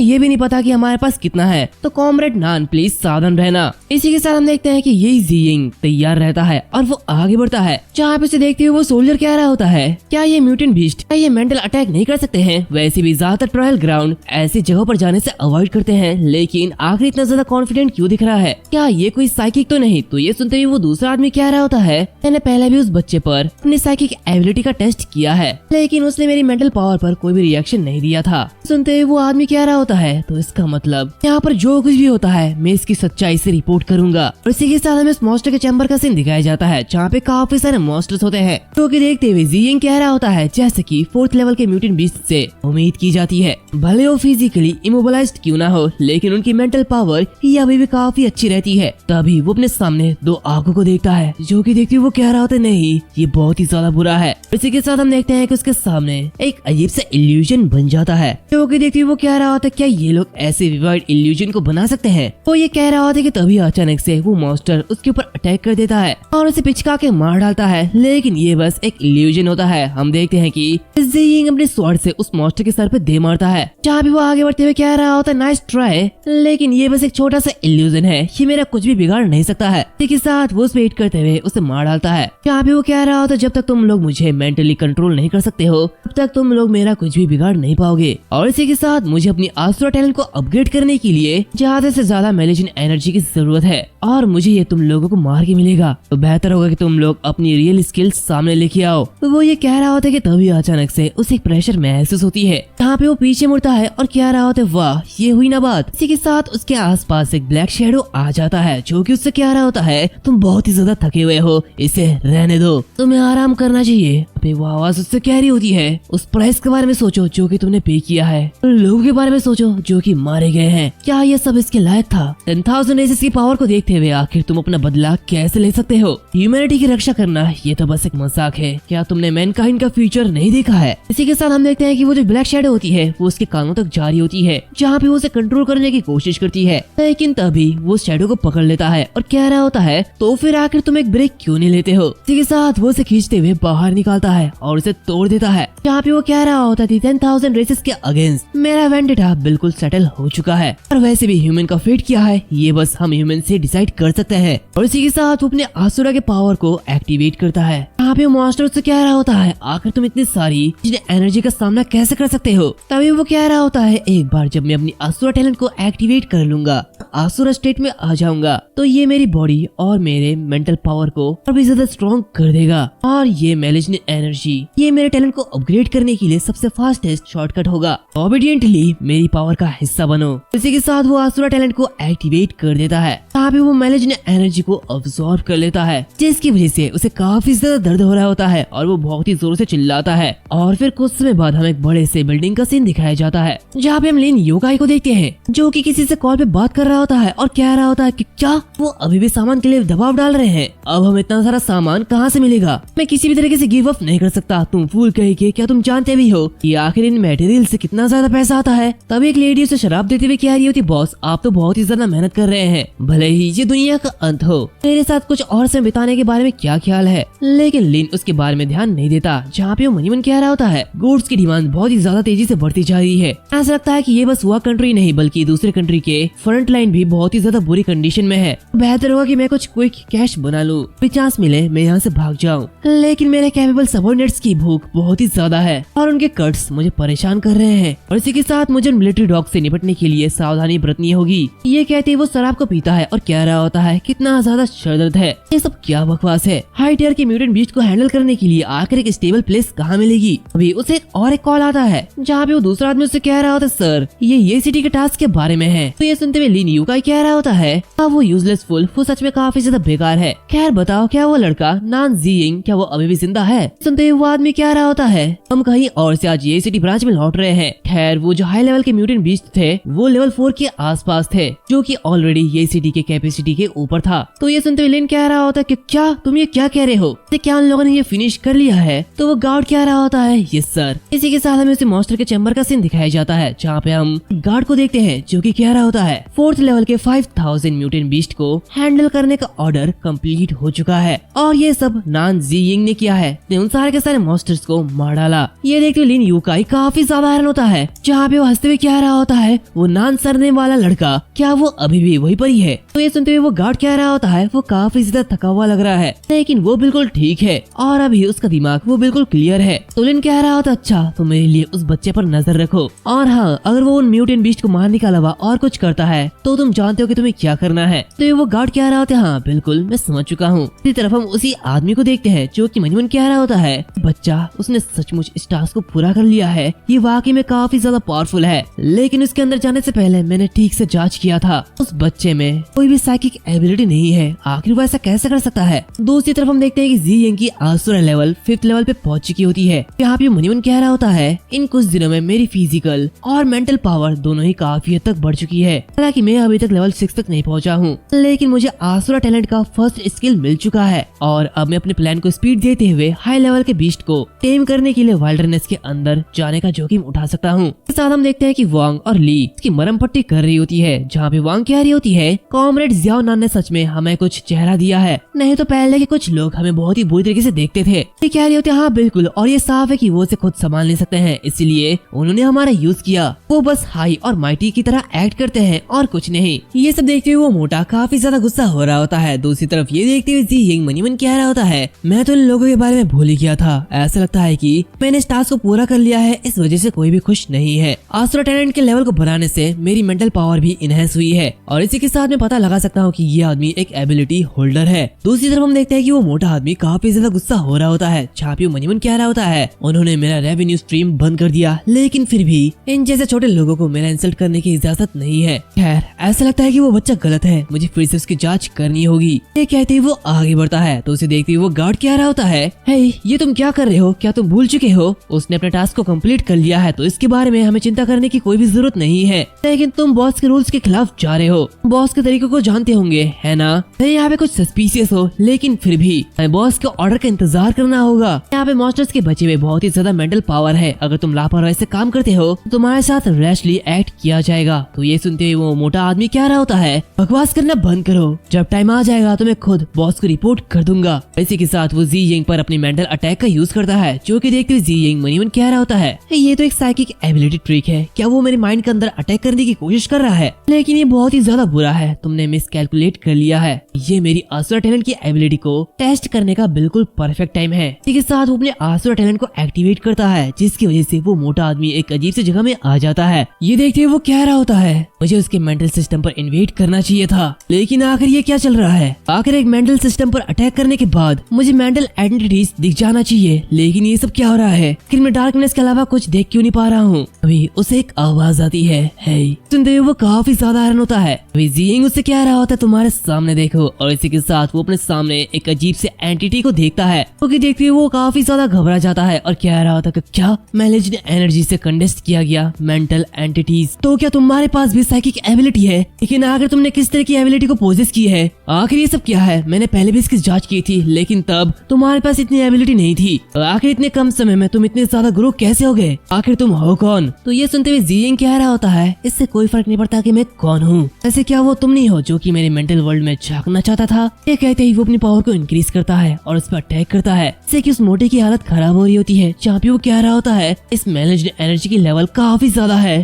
ये भी नहीं पता कि हमारे पास कितना है, तो कॉमरेड नान प्लीज सावधान रहना। इसी के साथ हम देखते हैं कि ये जी यिंग तैयार रहता है और वो आगे बढ़ता है, जहाँ पे उसे देखते हुए वो सोल्जर कह रहा होता है क्या ये म्यूटेंट बीस्ट क्या ये मेंटल अटैक नहीं कर सकते हैं? वैसे भी ज्यादातर ट्रायल ग्राउंड ऐसी जगहों पर जाने से अवॉइड करते हैं, लेकिन आखिर इतना ज्यादा कॉन्फिडेंट क्यों दिख रहा है? क्या ये कोई साइकिक तो नहीं? तो ये सुनते हुए वो दूसरा आदमी कह रहा होता है मैंने पहले भी उस बच्चे पर अपनी साइकिक एबिलिटी का टेस्ट किया है, लेकिन उसने मेरी मेंटल पावर पर कोई भी रिएक्शन नहीं दिया था। सुनते हुए वो आदमी कह रहा होता है तो इसका मतलब यहाँ पर जो कुछ भी होता है मैं इसकी सच्चाई से रिपोर्ट करूंगा। और इसी के साथ हमें इस मॉन्स्टर के चैम्बर का सीन दिखाया जाता है, जहाँ पे काफी सारे मॉन्स्टर्स होते हैं, जो कि देखते हुए जी यिंग कह रहा होता है जैसे कि 4th लेवल के म्यूटेंट बीस्ट से उम्मीद की जाती है, भले वो फिजिकली इमोबिलाइज्ड क्यों ना हो, लेकिन उनकी मेंटल पावर ये अभी भी काफी अच्छी रहती है। तभी वो अपने सामने दो आंखों को देखता है, जो कि देखते हुए वो कह रहा होता है नहीं ये बहुत ही ज्यादा बुरा है। इसी के साथ हम देखते हैं कि उसके सामने एक अजीब सा इल्यूजन बन जाता है, जो कि देखते हुए वो कह रहा होता है क्या ये लोग ऐसे विवाइड इल्यूजन को बना सकते हैं? वो ये कह रहा होता है कि तभी अचानक से वो मॉन्स्टर उसके ऊपर अटैक कर देता है और उसे पिचका के मार डालता है, लेकिन ये बस एक इल्यूजन होता है। हम देखते हैं कि जी यिंग अपने स्वॉर्ड से उस मॉन्स्टर के सर पे दे मारता है, जहाँ भी वो आगे बढ़ते हुए कह रहा होता है नाइस ट्राई, लेकिन ये बस एक छोटा सा इल्यूजन है, ये मेरा कुछ भी बिगाड़ नहीं सकता है। इसी के साथ वो वेट करते हुए उसे मार डालता है, जहाँ भी वो कह रहा होता है जब तक तुम लोग मुझे मेंटली कंट्रोल नहीं कर सकते हो तब तक तुम लोग मेरा कुछ भी बिगाड़ नहीं पाओगे। और इसी के साथ मुझे अपनी आसुरा टैलेंट को अपग्रेड करने के लिए ज्यादा से ज्यादा मेलेजिन एनर्जी की जरूरत है और मुझे ये तुम लोगों को मार के मिलेगा, तो बेहतर होगा कि तुम लोग अपनी रियल स्किल्स सामने लेके आओ। तो वो ये कह रहा होता है कि तभी अचानक से उसे एक प्रेशर महसूस होती है, जहाँ पे वो पीछे मुड़ता है और कह रहा होता है वाह ये हुई ना बात। इसी के साथ उसके आसपास एक ब्लैक शेडो आ जाता है, जो कि उससे कह रहा होता है तुम बहुत ही ज्यादा थके हुए हो, इसे रहने दो, तुम्हें आराम करना चाहिए। अबे वो आवाज उससे कह रही होती है उस प्राइस के बारे में सोचो जो कि तुमने पे किया है, लोगों के बारे में सोचो जो कि मारे गए हैं, क्या ये सब इसके लायक था? 10,000 रेसेस की पावर को देखते हुए आखिर तुम अपना बदला कैसे ले सकते हो? ह्यूमैनिटी की रक्षा करना ये तो बस एक मजाक है, क्या तुमने मैनकाइंड का फ्यूचर नहीं देखा है? इसी के साथ हम देखते हैं कि वो जो ब्लैक शैडो होती है वो उसके कानों तक जारी होती है, जहाँ पे वो उसे कंट्रोल करने की कोशिश करती है, लेकिन तभी वो शैडो को पकड़ लेता है और कह रहा होता है तो फिर आखिर तुम एक ब्रेक क्यों नहीं लेते हो? इसी के साथ वो उसे खींचते हुए बाहर निकालता है और उसे तोड़ देता है, जहाँ पे वो कह रहा होता है 10,000 रेसेस के अगेंस्ट मेरा वेंडेटा बिल्कुल सेटल हो चुका है और वैसे भी ह्यूमन का फेट क्या है ये बस हम ह्यूमन से डिसाइड कर सकते हैं। और इसी के साथ वो अपने आसुरा के पावर को एक्टिवेट करता है, यहाँ पे मॉन्स्टर उससे कह रहा होता है, आखिर तुम इतनी सारी एनर्जी का सामना कैसे कर सकते हो। तभी वो कह रहा होता है, एक बार जब मैं अपनी असुरा टैलेंट को एक्टिवेट कर लूंगा, असुरा स्टेट में आ जाऊंगा, तो ये मेरी बॉडी और मेरे मेंटल पावर को और भी ज्यादा स्ट्रॉन्ग कर देगा, और ये मैलिग्नेंट एनर्जी ये मेरे टैलेंट को अपग्रेड करने के लिए सबसे फास्टेस्ट शॉर्टकट होगा। ऑबिडियंटली मेरी पावर का हिस्सा बनो। इसी के साथ वो असुरा टैलेंट को एक्टिवेट कर देता है। यहाँ पे वो मैलिग्नेंट एनर्जी को अब्सॉर्ब कर लेता है, जिसकी वजह से उसे काफी ज्यादा दर्द हो रहा होता है और वो बहुत ही जोर से चिल्लाता है। और फिर कुछ समय बाद हमें एक बड़े से बिल्डिंग का सीन दिखाया जाता है, जहाँ पे हम लिन योकाई को देखते हैं, जो कि किसी से कॉल पे बात कर रहा होता है और कह रहा होता है कि क्या वो अभी भी सामान के लिए दबाव डाल रहे हैं। अब हमें इतना सारा सामान कहाँ से मिलेगा, मैं किसी भी तरीके से गिव अप नहीं कर सकता। तुम फूल कहे कि क्या तुम जानते भी हो कि आखिर इन मटेरियल से कितना ज्यादा पैसा आता है। तब एक लेडी उसे शराब देते हुए कह रही होती, बॉस आप तो बहुत ही ज्यादा मेहनत कर रहे हैं, भले ही ये दुनिया का अंत हो, मेरे साथ कुछ और समय बिताने के बारे में क्या ख्याल है। लेकिन लिन उसके बारे में ध्यान नहीं देता। जहाँ पे वो मनी मन कह रहा होता है, गुड्स की डिमांड बहुत ही ज्यादा तेजी से बढ़ती जा रही है। ऐसा लगता है कि ये बस वह कंट्री नहीं बल्कि दूसरे कंट्री के फ्रंट लाइन भी बहुत ही ज्यादा बुरी कंडीशन में है। बेहतर होगा कि मैं कुछ क्विक कैश बना लूं, कोई चांस मिले मैं यहाँ से भाग जाऊं। लेकिन मेरे कैपेबल सबऑर्डिनेट्स की भूख बहुत ही ज्यादा है और उनके कट्स मुझे परेशान कर रहे हैं, और इसी के साथ मुझे मिलिट्री डॉग से निपटने के लिए सावधानी बरतनी होगी। ये कहते ही वो शराब को पीता है और कह रहा होता है कितना ज्यादा शर्दर्द है, ये सब क्या बकवास है। हाई टियर के म्यूटेंट बीस्ट को हैंडल करने के लिए आखिर एक स्टेबल प्लेस कहाँ मिलेगी। अभी उसे एक कॉल आता है, जहाँ पे वो दूसरा आदमी उससे कह रहा होता है, सर ये सिटी के टास्क के बारे में है। तो ये सुनते हुए लिन योकाई कह रहा होता है, वो यूजलेस फुल वो सच में काफी ज्यादा बेकार है। खैर बताओ, क्या वो लड़का नान जीइंग क्या वो अभी भी जिंदा है। सुनते हुए वो आदमी कह रहा होता है, हम कहीं और से आज ये सिटी ब्रांच में लौट रहे हैं। खैर वो जो हाई लेवल के म्यूटेंट बीस्ट थे वो लेवल 4 के आसपास थे, जो कि ऑलरेडी ये सिटी के कैपेसिटी के ऊपर था। तो ये सुनते हुए लिन कह रहा होता है कि क्या तुम ये क्या कह रहे हो, क्या उन लोगों ने ये फिनिश कर लिया है। तो वो गार्ड कह रहा होता है, यस सर। इसी के साथ हमें उसे मॉन्स्टर के चैम्बर का सीन दिखाया जाता है, जहाँ पे हम गार्ड को देखते हैं जो कि कह रहा होता है 4th लेवल के 5000 म्यूटेंट बीस्ट को हैंडल करने का ऑर्डर कंप्लीट हो चुका है, और ये सब नान जीइंग ने किया है, ने उन सारे के सारे मॉन्स्टर्स को मार डाला। ये देखते हुए लिन योकाई काफी ज्यादा हैरान होता है, जहाँ पे वो हंसते हुए कह रहा होता है, वो नान सरने वाला लड़का क्या वो अभी भी वही पर ही है। तो ये सुनते हुए वो गार्ड कह रहा होता है, वो काफी ज्यादा थका हुआ लग रहा है, लेकिन वो बिल्कुल ठीक है और अभी उसका दिमाग वो बिल्कुल क्लियर है। तो लिन कह रहा होता, अच्छा तो मेरे लिए उस बच्चे पर नजर रखो, और हाँ अगर वो उन म्यूटेंट बीस्ट को मारने के अलावा और कुछ करता है तो तुम जानते हो कि तुम्हें क्या करना है। तो ये वो गार्ड कह रहा होता है, हाँ बिल्कुल मैं समझ चुका हूँ। इसी तरफ हम उसी आदमी को देखते हैं जो कि मनमन कह रहा होता है, बच्चा उसने सचमुच इस टास्क को पूरा कर लिया है, ये वाकई में काफी ज्यादा पावरफुल है, लेकिन उसके अंदर जाने से पहले मैंने ठीक से जांच किया था, उस बच्चे में कोई भी साइकिक एबिलिटी नहीं है, आखिर वो ऐसा कैसे कर सकता है। दूसरी तरफ हम देखते हैं कि जीइंग की आसुरा लेवल 5th लेवल पे पहुंच चुकी होती है। यहाँ पे मनमन कह रहा होता है, इन कुछ दिनों में मेरी फिजिकल और मेंटल पावर दोनों ही काफी हद तक बढ़ चुकी है। हालांकि मैं अभी तक लेवल 6 तक नहीं पहुंचा हूँ, लेकिन मुझे आसुरा टैलेंट का फर्स्ट स्किल मिल चुका है, और अब मैं अपने प्लान को स्पीड देते हुए हाई लेवल के बीस्ट को टेम करने के लिए वाइल्डरनेस के अंदर जाने का जोखिम उठा सकता हूँ। इस साथ हम देखते हैं कि वांग और ली इसकी मरम पट्टी कर रही होती है, जहाँ पे वांग कह रही होती है, कॉमरेड जियाओ नान ने सच में हमें कुछ चेहरा दिया है, नहीं तो पहले के कुछ लोग हमें बहुत ही बुरी तरीके से देखते थे। ये कह रही होती है, हाँ बिल्कुल, और ये साफ है कि वो उसे खुद संभाल नहीं सकते हैं, इसलिए उन्होंने हमारा यूज किया, वो बस हाई और माइटी की तरह एक्ट करते हैं और कुछ नहीं। ये सब देखते हुए वो मोटा काफी ज्यादा गुस्सा हो रहा होता है। दूसरी तरफ ये देखते हुए जीइंग मनमन कह रहा होता है, मैं तो इन लोगों के बारे में भूल ही गया था, ऐसा लगता है कि मैंने इस टास्क को पूरा कर लिया है, इस वजह से कोई भी खुश नहीं है। आसुरा टैलेंट के लेवल को बढ़ाने से मेरी मेंटल पावर भी इनहेंस हुई है, और इसी के साथ मैं पता लगा सकता हूँ कि ये आदमी एक एबिलिटी होल्डर है। दूसरी तरफ हम देखते हैं कि वो मोटा आदमी काफी ज्यादा गुस्सा हो रहा होता है, छापी मनमन कह रहा होता है, उन्होंने मेरा रेवेन्यू स्ट्रीम बंद कर दिया, लेकिन फिर भी इन जैसे छोटे लोगों को मेरा इंसल्ट करने की इजाजत नहीं है। खैर ऐसा लगता है कि वो बच्चा गलत है, मुझे फिर से उसकी जांच करनी होगी। ये कहते ही वो आगे बढ़ता है, तो उसे देखते ही वो गार्ड कह रहा होता है, हे ये तुम क्या कर रहे हो, क्या तुम भूल चुके हो उसने अपने टास्क को कंप्लीट कर लिया है, तो इसके बारे में हमें चिंता करने की कोई भी जरूरत नहीं है, लेकिन तुम बॉस के रूल्स के खिलाफ जा रहे हो, बॉस के तरीकों को जानते होंगे है ना। यहाँ पे कुछ सस्पिशियस हो, लेकिन फिर भी हमें बॉस के ऑर्डर का इंतजार करना होगा। यहाँ पे मॉन्स्टर्स के बचे हुए बहुत ही ज्यादा मेंटल पावर है, अगर तुम लापरवाही से काम करते हो तो तुम्हारे साथ रैशली एक्ट किया जाएगा। तो ये सुनते हुए वो मोटा आदमी क्या रहा होता है, बकवास करना बंद करो, जब टाइम आ जाएगा तो मैं खुद बॉस को रिपोर्ट कर दूंगा। इसी के साथ वो जीइंग पर अपनी मेंटल अटैक का यूज करता है, जो कि देखते हुए जीइंग मनमन कह रहा होता है, ये तो एक साइकिक एबिलिटी ट्रिक है, क्या वो मेरे माइंड के अंदर अटैक करने की कोशिश कर रहा है, लेकिन ये बहुत ही ज्यादा बुरा है, तुमने मिसकैलकुलेट कर लिया है, ये मेरी आसुरा टैलेंट की एबिलिटी को टेस्ट करने का बिल्कुल बिल्कुल परफेक्ट टाइम है। इसी के साथ वो अपने आसुरा टैलेंट को एक्टिवेट करता है, जिसकी वजह से वो मोटा आदमी एक अजीब सी जगह में आ जाता है। ये देखते हुए वो कह रहा होता है, मुझे उसके मेंटल सिस्टम पर इन्वेट करना चाहिए था, लेकिन आखिर ये क्या चल रहा है। आखिर एक मेंटल सिस्टम पर अटैक करने के बाद मुझे मेंटल आइडेंटिटीज दिख जाना चाहिए, लेकिन ये सब क्या हो रहा है। फिर मैं डार्कनेस के अलावा कुछ देख क्यों नहीं पा रहा हूँ। अभी उसे एक आवाज आती है, हे। सुनते हुए वो काफी ज्यादा हैरान होता है। अभी जियिंग उससे कह रहा होता है, तुम्हारे सामने देखो, और इसी के साथ वो अपने सामने एक अजीब से एंटिटी को देखता है। क्योंकि देखते हुए वो काफी ज्यादा घबरा जाता है और कह रहा होता है, क्या मैनेज्ड एनर्जी से कंडेंस्ड किया गया मेंटल एंटिटीज। तो क्या तुम्हारे पास भी साइकिक एबिलिटी है, लेकिन आखिर तुमने किस तरह की एबिलिटी को पोजेस की है। आखिर ये सब क्या है। मैंने पहले भी इसकी जांच की थी, लेकिन तब तुम्हारे पास इतनी एबिलिटी नहीं थी। आखिर इतने कम समय में तुम इतने ज्यादा ग्रो कैसे हो गए। आखिर तुम हो कौन। तो ये सुनते हुए जियिंग कह रहा होता है, इससे कोई फर्क नहीं पड़ता कि मैं कौन हूँ। ऐसे क्या वो तुम नहीं हो जो कि मेरे मेंटल वर्ल्ड में झांकना चाहता था। ये कहते ही वो अपनी पावर को इंक्रीज करता है और उस पर अटैक करता है, जिससे कि उस मोटे की हालत खराब हो रही होती है। जहाँ पे वो कह रहा होता है, इस मैनेज्ड एनर्जी की लेवल काफी ज्यादा है,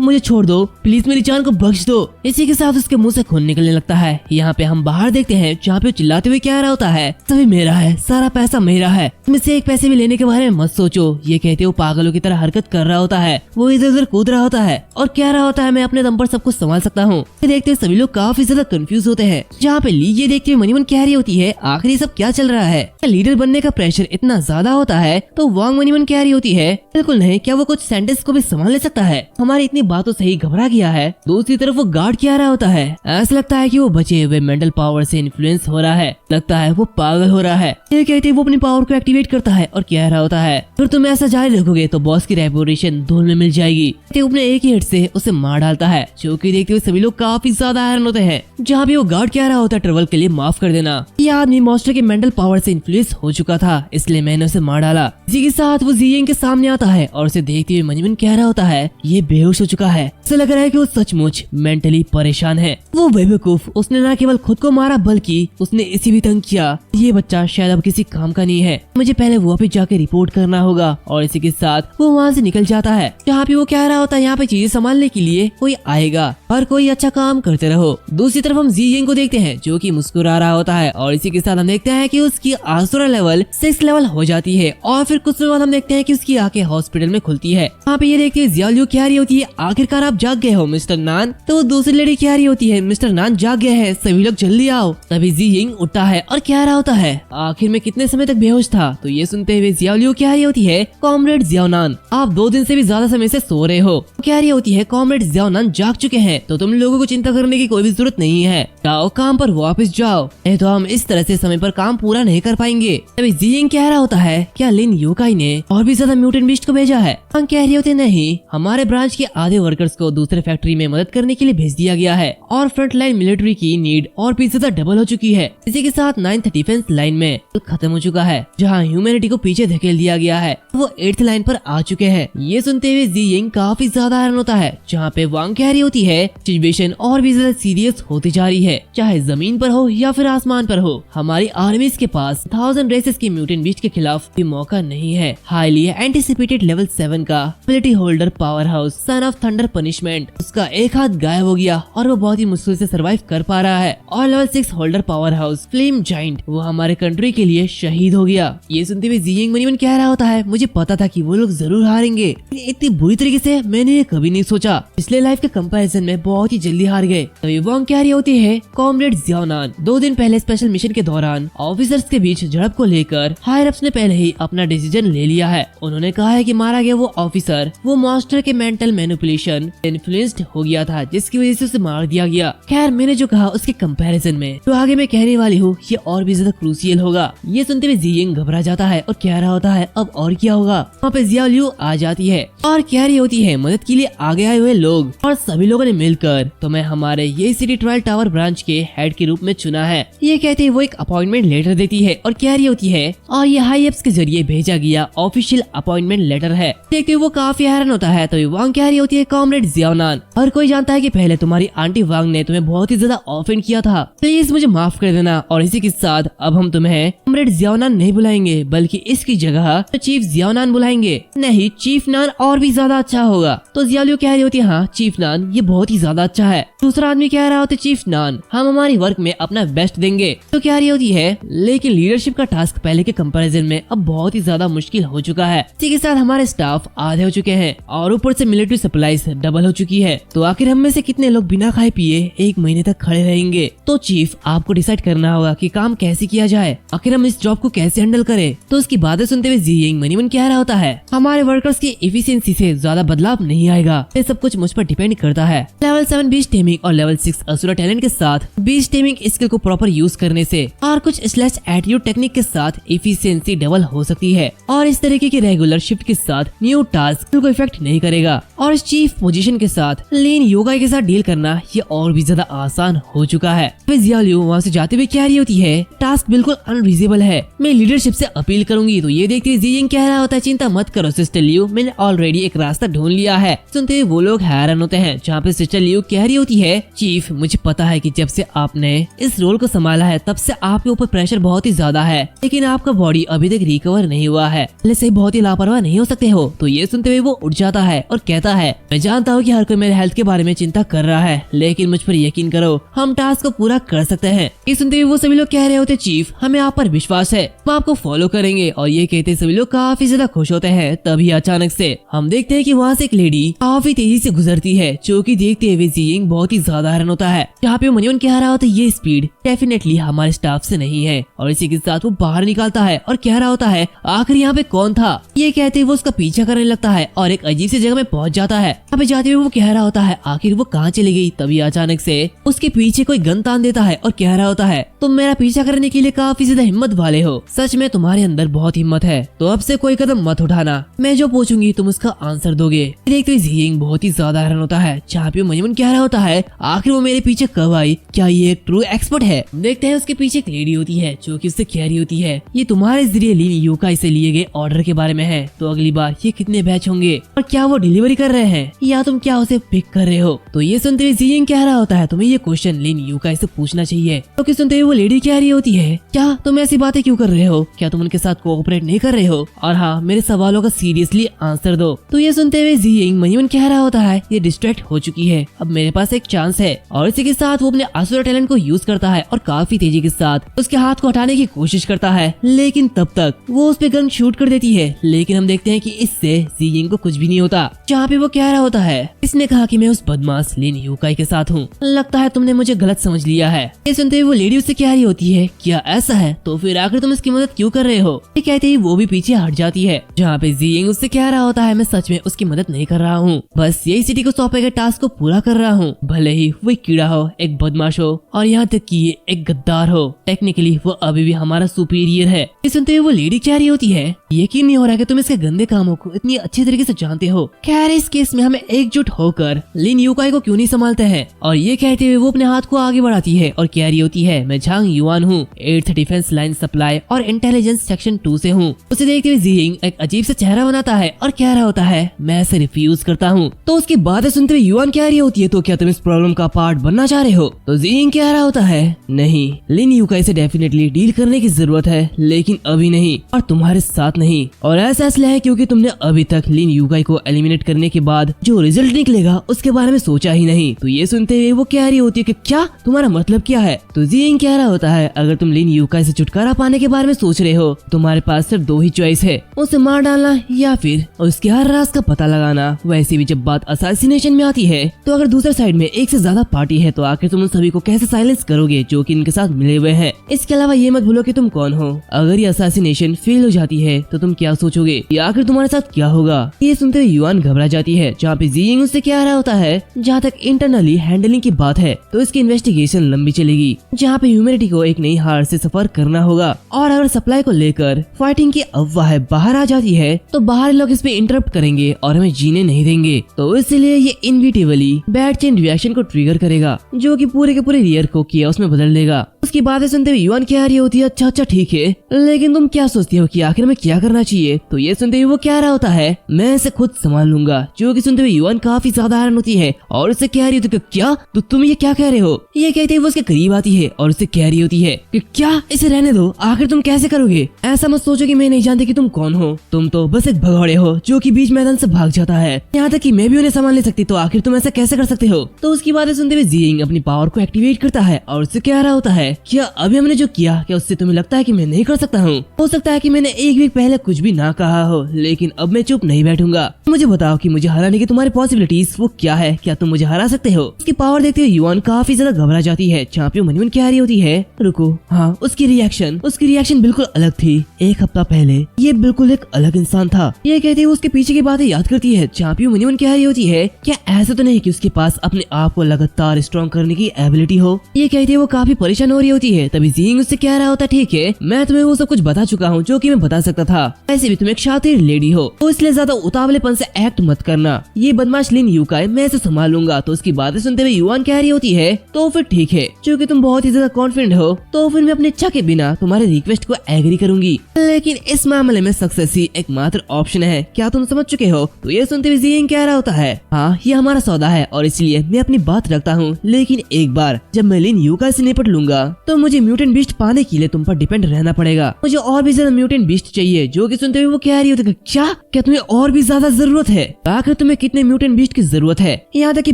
मुझे छोड़ दो प्लीज, मेरी जान को बख्श दो। इसी के साथ उसके मुंह से खून निकलने लगता है। यहाँ पे हम बाहर देखते हैं, जहाँ पे वो चिल्लाते हुए कह रहा होता है, सभी मेरा है, सारा पैसा मेरा है, मुझसे एक पैसे भी लेने के बारे में मत सोचो। ये कहते वो पागलों की तरह हरकत कर रहा होता है। वो इधर उधर कूद रहा होता है और कह रहा होता है, मैं अपने दम पर सब कुछ संभाल सकता हूँ। देखते सभी लोग काफी ज्यादा कंफ्यूज होते हैं। जहाँ पे ली ये देखते हुए मनीमन कह रही होती है, आखिर ये सब क्या चल रहा है। लीडर बनने का प्रेशर इतना ज्यादा होता है। तो वांग मनीमन कह रही होती है, बिल्कुल नहीं, क्या वो कुछ सेंटेंस को भी संभाल ले सकता है। हमारी इतनी बातों से ही घबरा गया है। दूसरी तरफ वो गार्ड क्या रहा होता है। ऐसा लगता है कि वो बचे हुए मेंटल पावर से इन्फ्लुएंस हो रहा है, लगता है वो पागल हो रहा है। ये कहते वो अपनी पावर को एक्टिवेट करता है और कह रहा होता है, फिर तुम ऐसा जारी रखोगे तो बॉस की रेपुटेशन धूल में मिल जाएगी। तो अपने एक ही हिट से उसे मार डालता है, जो कि देखते हुए सभी लोग काफी ज्यादा हैरान होते हैं। जहाँ भी वो गार्ड कह रहा होता है, ट्रबल के लिए माफ कर देना, ये आदमी मॉन्स्टर के मेंटल पावर से इन्फ्लुएंस हो चुका था, इसलिए मैंने उसे मार डाला। इसी के साथ वो जियिंग के सामने आता है और उसे देखते हुए मनीमन कह रहा होता है, ये बेहोश हो चुका है। ऐसा लग रहा है कि वो सचमुच मेंटली परेशान है। वो बेवकूफ, उसने न केवल खुद को मारा बल्कि उसने इसी भी तंग किया। ये बच्चा शायद अब किसी काम का नहीं है, मुझे पहले वापस जाके रिपोर्ट करना होगा। और इसी के साथ वो वहाँ से निकल जाता है। जहाँ पे वो कह रहा होता है, यहाँ पे चीजें संभालने के लिए कोई आएगा, हर कोई अच्छा काम करते रहो। दूसरी तरफ हम जियिंग को देखते हैं, जो कि मुस्कुरा रहा होता है। और इसी के साथ हम देखते हैं कि उसकी आसुरा लेवल 6 लेवल हो जाती है। और फिर कुछ समय बाद हम देखते हैं कि उसकी आंखें हॉस्पिटल में खुलती है। वहाँ पे ये देखते हैं जियालियो कह रही होती है, आखिरकार आप जाग गए हो मिस्टर नान। तो दूसरी लड़की कह रही होती है, मिस्टर नान जाग गए हैं, सभी लोग जल्दी आओ। तभी जियिंग उठता है और कह रहा होता है, आखिर में कितने समय तक बेहोश था। तो ये सुनते हुए जियालियो कह रही होती है, कॉमरेड जियाओनान, आप 2 दिन से भी ज्यादा समय से सो रहे हो। कह रही होती है, कॉमरेड जियाओनान जाग चुके हैं, तो तुम लोगों को चिंता करने की कोई भी जरूरत नहीं है, जाओ काम पर वापस जाओ, नहीं तो हम इस तरह से समय पर काम पूरा नहीं कर पाएंगे। तभी जियिंग कह रहा होता है, क्या लिन योकाई ने और भी ज्यादा म्यूटेंट बीस्ट को भेजा है। हम कह रही होती नहीं, हमारे ब्रांच के आधे वर्कर्स को दूसरे फैक्ट्री में मदद करने के लिए भेज दिया गया है और फ्रंट लाइन मिलिट्री की नीड और भी ज्यादा डबल हो चुकी है। इसी के साथ 9th डिफेंस लाइन में खत्म हो चुका है, जहाँ ह्यूमैनिटी को पीछे धकेल दिया गया है, वो 8th लाइन पर आ चुके हैं। ये सुनते हुए जियिंग काफी ज्यादा हैरान होता है। जहाँ पे वांग कह रही होती है, सिचुएशन और भी ज्यादा सीरियस होती जा रही है, चाहे जमीन पर हो या फिर आसमान पर हो। हमारी आर्मीज के पास 1000 रेसेस के म्यूटेंट बीस्ट के खिलाफ भी मौका नहीं है। हाईली एंटिसिपेटेड लेवल 7 का ability holder power house son of thunder punishment, उसका एक हाथ गायब हो गया और वो बहुत ही मुश्किल से सरवाइव कर पा रहा है। और level 6 holder power house flame giant, वो हमारे कंट्री के लिए शहीद हो गया। ये सुनते हुए जियिंग मनीमन कह रहा होता है, मुझे पता था कि वो लोग जरूर हारेंगे, इतनी बुरी तरीके से मैंने ये कभी नहीं सोचा। पिछले लाइफ के कंपैरिजन में बहुत ही जल्दी हार गए। तभी वांग कह रही होती है, कॉमरेड जियाओनान, 2 दिन पहले स्पेशल मिशन के दौरान ऑफिसर्स के बीच झड़प को लेकर हायर अप्स ने पहले ही अपना डिसीजन ले लिया है। उन्होंने कहा है कि मारा गया वो ऑफिसर वो मास्टर के मेंटल मैनिपुलेशन इन्फ्लुएंस्ड हो गया था, जिसकी वजह से उसे मार दिया गया। खैर मैंने जो कहा उसके कंपैरिजन में तो आगे मैं कहने वाली हूँ ये और भी ज्यादा क्रूशियल होगा। ये सुनते हुए जियिंग घबरा जाता है और कह रहा होता है, अब और क्या होगा। वहाँ पे जियालियो आ जाती है और कह रही होती है, मदद के लिए आगे आए हुए लोग और सभी लोगों ने मिलकर तुम्हें हमारे ये सिटी ट्रायल टावर ब्रांच के हेड के रूप में चुना है। ये कहते वो एक अपॉइंटमेंट लेटर देती है और कह रही होती है, और ये हाई एप्स के जरिए भेजा गया ऑफिशियल अपॉइंटमेंट लेटर है। देखते वो काफी हैरान होता है। तो वांग कह रही होती है, कॉमरेड जियाओनान, हर कोई जानता है कि पहले तुम्हारी आंटी वांग ने तुम्हें बहुत ही ज्यादा ऑफेंड किया था, प्लीज मुझे माफ कर देना। और इसी के साथ अब हम तुम्हें कॉमरेड जियाओनान नहीं बुलाएंगे, बल्कि इसकी जगह चीफ जियाओ नान बुलाएंगे। नहीं, चीफ नान और भी ज्यादा अच्छा होगा। तो जियालियो कह रही होती है हाँ चीफ नान ये बहुत ही ज्यादा अच्छा है। दूसरा आदमी कह रहा होता है चीफ नान हम हमारी वर्क में अपना बेस्ट देंगे। तो कह रही होती है लेकिन लीडरशिप का टास्क पहले के कंपैरिजन में अब बहुत ही ज्यादा मुश्किल हो चुका है। इसी के साथ हमारे स्टाफ आधे हो चुके हैं और ऊपर से मिलिट्री सप्लाईज डबल हो चुकी है। तो आखिर हम में से कितने लोग बिना खाए पिए 1 महीने तक खड़े रहेंगे। तो चीफ आपको डिसाइड करना होगा कि काम कैसे किया जाए, आखिर हम इस जॉब को कैसे हैंडल करें। तो उसकी बातें सुनते हुए जियिंग मनीमन कह रहा होता है हमारे वर्कर्स की एफिशिएंसी से ज्यादा बदलाव नहीं आएगा, ये सब कुछ मुझ पर डिपेंड करता है। लेवल 7 बीच टेमिंग और लेवल 6 असुरा टैलेंट के साथ बीच टेमिंग स्किल को प्रॉपर यूज करने से और कुछ स्लैश एटीट्यूड टेक्निक के साथ एफिशिएंसी डबल हो सकती है और इस तरीके की रेगुलर शिफ्ट के साथ न्यू टास्क को इफेक्ट नहीं करेगा। और इस चीफ पोजीशन के साथ लीन योगा के साथ डील करना ये और भी ज्यादा आसान हो चुका है। फिर जियालियो वहाँ से जाते हुए कह रही होती है टास्क बिल्कुल अनरीजनेबल है, मैं लीडरशिप से अपील करूंगी। तो ये देखते जियिंग कह रहा होता है चिंता मत करो सिस्टर लियो, मैंने ऑलरेडी एक रास्ता ढूंढ लिया है। सुनते हुए वो लोग हैरान होते हैं जहाँ पे सिस्टर लियो कह रही होती है चीफ मुझे पता है कि जब से आपने इस रोल को संभाला है तब से आपके ऊपर प्रेशर बहुत ही ज्यादा है, लेकिन आपका बॉडी अभी तक रिकवर नहीं हुआ है, पहले से बहुत ही लापरवाह नहीं हो सकते हो। तो ये सुनते हुए वो उठ जाता है और कहता है मैं जानता हूँ कि हर कोई मेरे हेल्थ के बारे में चिंता कर रहा है, लेकिन मुझ पर यकीन करो हम टास्क को पूरा कर सकते हैं। ये सुनते हुए वो सभी लोग कह रहे होते चीफ हमें आप पर विश्वास है, हम आपको फॉलो करेंगे। और ये कहते सभी लोग काफी ज्यादा खुश होते हैं। तभी अचानक से हम देखते हैं कि वहाँ से एक लेडी काफी तेजी से गुजरती है, जो कि देखते हुए जियिंग बहुत ही ज्यादा हैरान होता है। जहाँ पे मनीमन कह रहा होता है ये स्पीड डेफिनेटली हमारे स्टाफ से नहीं है। और इसी के साथ वो बाहर निकालता है और कह रहा होता है आखिर यहाँ पे कौन था। ये कहते वो उसका पीछा करने लगता है और एक अजीब सी जगह में पहुंच जाता है। यहाँ पे जाते हुए वो कह रहा होता है आखिर वो कहाँ चली गई। तभी अचानक से उसके पीछे कोई गन तान देता है और कह रहा होता है तुम मेरा पीछा करने के लिए काफी ज्यादा हिम्मत वाले हो, सच में तुम्हारे अंदर बहुत हिम्मत है। तो अब से कोई कदम मत उठाना, मैं जो पूछूंगी तुम उसका आंसर दोगे। देखते जियिंग बहुत ही ज्यादा हैरान होता है। जहाँ पे मनीमन कह रहा होता है आखिर वो मेरे पीछे कब आई, क्या ये एक ट्रू एक्सपर्ट है। देखते हैं उसके पीछे एक लेडी होती है जो कि उससे कह रही होती है ये तुम्हारे जरिए लीन यूकाई से लिए गए ऑर्डर के बारे में है, तो अगली बार ये कितने बैच होंगे और क्या वो डिलीवरी कर रहे हैं या तुम क्या उसे पिक कर रहे हो। तो ये सुनते हुए जियिंग कह रहा होता है तुम्हें ये क्वेश्चन लीन यूकाई से पूछना चाहिए। तो सुनते हुए वो लेडी कह रही होती है क्या तुम ऐसी बातें क्यों कर रहे हो, क्या तुम उनके साथ कोऑपरेट नहीं कर रहे हो, और हाँ मेरे सवालों का सीरियसली आंसर दो। तो ये सुनते हुए जियिंग मनीमन कह रहा होता है ये डिस्ट्रैक्ट हो चुकी है, अब मेरे पास एक चांस है। और इसी के साथ वो अपने असुरा टैलेंट को यूज करता है और काफी तेजी के साथ उसके हाथ को हटाने की कोशिश करता है, लेकिन तब तक वो उस पे गन शूट कर देती है। लेकिन हम देखते हैं कि इससे जियिंग को कुछ भी नहीं होता। जहाँ पे वो कह रहा होता है इसने कहा कि मैं उस बदमाश लीन यूकाई के साथ हूँ, लगता है तुमने मुझे गलत समझ लिया है। ये सुनते हुए वो लेडी उससे कह रही होती है क्या ऐसा है, तो फिर आखिर तुम इसकी मदद क्यों कर रहे हो। ये कहते ही वो भी पीछे हट जाती है। जहाँ पे जियिंग उससे कह रहा होता है मैं सच में उसकी मदद नहीं कर रहा हूँ, बस यही सिटी को सौंपे गए टास्क को पूरा कर रहा हूँ, भले ही वो एक कीड़ा हो, एक बदमाश हो और यहाँ तक कि ये एक गद्दार हो, टेक्निकली वो अभी भी हमारा सुपीरियर है। ये सुनते हुए वो लेडी कह रही होती है यकीन नहीं हो रहा कि तुम इसके गंदे कामों को इतनी अच्छी तरीके से जानते हो, खैर इस केस में हमें एकजुट होकर लीन यूकाई को क्यों नहीं संभालते हैं। और ये कहते हुए वो अपने हाथ को आगे बढ़ाती है और कह रही होती है मैं झांग युआन हूँ, 8th डिफेंस लाइन सप्लाई और इंटेलिजेंस सेक्शन 2 से हूँ। उसे देखते हुए जियिंग एक अजीब सा चेहरा बनाता है और कह रहा होता है मैं इसे रिफ्यूज करता हूँ। तो उसकी बातें सुनते हुए युआन कह रही होती है तो क्या तुम इस प्रॉब्लम का पार्ट बनना चाह रहे हो। तो जियिंग कह रहा होता है नहीं, लीन यूकाई से डेफिनेटली डील करने की जरूरत है, लेकिन अभी नहीं और तुम्हारे साथ नहीं। और ऐसा इसलिए है क्योंकि तुमने अभी तक लीन यूकाई को एलिमिनेट करने के बाद जो रिजल्ट निकलेगा उसके बारे में सोचा ही नहीं। तो ये सुनते हुए वो कह रही होती है कि क्या तुम्हारा मतलब क्या है। तो जियिंग कह रहा होता है अगर तुम लीन यूकाई से छुटकारा पाने के बारे में सोच रहे हो तुम्हारे पास सिर्फ 2 ही चॉइस है, उसे मार डालना या फिर उसके हर राज का पता लगाना। वैसे भी जब बात असैसिनेशन में आती है तो अगर दूसरे साइड में एक से ज्यादा पार्टी है तो आखिर तुम उन सभी को कैसे साइलेंस करोगे जो कि इनके साथ मिले हुए हैं। इसके अलावा ये मत भूलो कि तुम कौन हो, अगर ये असैसिनेशन फेल हो जाती है तो तुम क्या सोचोगे या आखिर तुम्हारे साथ क्या होगा। ये सुनते हुए युआन घबरा जाती है। जहाँ पे जियिंग उससे कह रहा होता है जहाँ तक इंटरनली हैंडलिंग की बात है तो इसकी इन्वेस्टिगेशन लंबी चलेगी, जहाँ पे ह्यूमैनिटी को एक नई हार से सफर करना होगा। और अगर सप्लाई को लेकर फाइटिंग की अफवाह बाहर आ जाती है तो बाहर लोग इस पे इंटरप्ट करेंगे और हमें जीने नहीं देंगे। तो इसलिए ये इनविटेबली बैड चेन रिएक्शन को ट्रिगर करेगा जो कि पूरे के पूरे रियर को कियाओस में बदल देगा। उसकी बातें सुनते हुए युआन कह रही होती है अच्छा ठीक है, लेकिन तुम क्या सोचती हो कि आखिर में क्या करना चाहिए। तो ये सुनते हुए वो कह रहा होता है मैं इसे खुद संभाल लूंगा। जो कि सुनते हुए युआन काफी ज्यादा हैरान होती है और उससे कह रही होती है क्या तो तुम ये क्या कह रहे हो। ये कहते हुए वो उसके करीब आती है और उससे कह रही होती है कि क्या इसे रहने दो, आखिर तुम कैसे करोगे, ऐसा मत सोचो कि मैं नहीं जानती कि तुम कौन हो, तुम तो बस एक भगौड़े हो जो कि बीच मैदान से भाग जाता है। यहाँ तक कि मैं भी उन्हें संभाल नहीं सकती, तो आखिर तुम ऐसा कैसे कर सकते हो? तो उसकी बातें सुनते हुए जियिंग अपनी पावर को एक्टिवेट करता है और उससे कह रहा होता है, क्या अभी हमने जो किया, क्या उससे तुम्हें लगता है कि मैं नहीं कर सकता हूँ? हो सकता है कि मैंने एक वीक पहले कुछ भी ना कहा हो, लेकिन अब मैं चुप नहीं बैठूंगा। मुझे बताओ कि मुझे हराने की तुम्हारी पॉसिबिलिटीज वो क्या है? क्या तुम मुझे हरा सकते हो? उसकी पावर देखते हुए युआन काफी ज्यादा घबरा जाती है। चैंपियन मनी मन कह रही होती है, रुको, हाँ, उसकी रिएक्शन बिल्कुल अलग थी। एक हफ्ता पहले ये बिल्कुल एक अलग इंसान था। ये कहते हुए उसके पीछे की बातें याद करती है। चैंपियन मनी मन कह रही होती है, क्या ऐसा तो नहीं कि उसके पास अपने आप को लगातार स्ट्रॉन्ग करने की एबिलिटी हो? ये कहते हुए वो काफी परेशान हो रही होती है। तभी जियिंग उससे कह रहा होता, ठीक है, मैं तुम्हें वो सब कुछ बता चुका हूँ जो कि मैं बता सकता था। ऐसे भी तुम एक शातिर लेडी हो, तो इसलिए ज्यादा उतावलेपन से एक्ट मत करना। ये बदमाश लिन यूकाई मैं इसे संभाल लूंगा। तो उसकी बातें सुनते हुए युआन कह रही होती है, तो फिर ठीक है, क्योंकि तुम बहुत ही ज्यादा कॉन्फिडेंट हो, तो फिर मैं अपनी इच्छा के बिना तुम्हारे रिक्वेस्ट को एग्री करूंगी। लेकिन इस मामले में सक्सेस ही एकमात्र ऑप्शन है, क्या तुम समझ चुके हो? तो ये सुनते हुए जियिंग कह रहा होता है, हाँ, ये हमारा सौदा है और इसलिए मैं अपनी बात रखता हूँ, लेकिन एक बार जब मैं लिन यूकाई से निपट लूंगा तो मुझे म्यूटेंट बीस्ट पाने के लिए तुम पर डिपेंड रहना पड़ेगा। मुझे और भी ज्यादा म्यूटेंट बीस्ट चाहिए। जो कि सुनते हुए वो कह रही होती है, क्या तुम्हें और भी ज्यादा जरूरत है? आखिर तुम्हें कितने म्यूटेंट बीस्ट की जरूरत है? यहाँ तक कि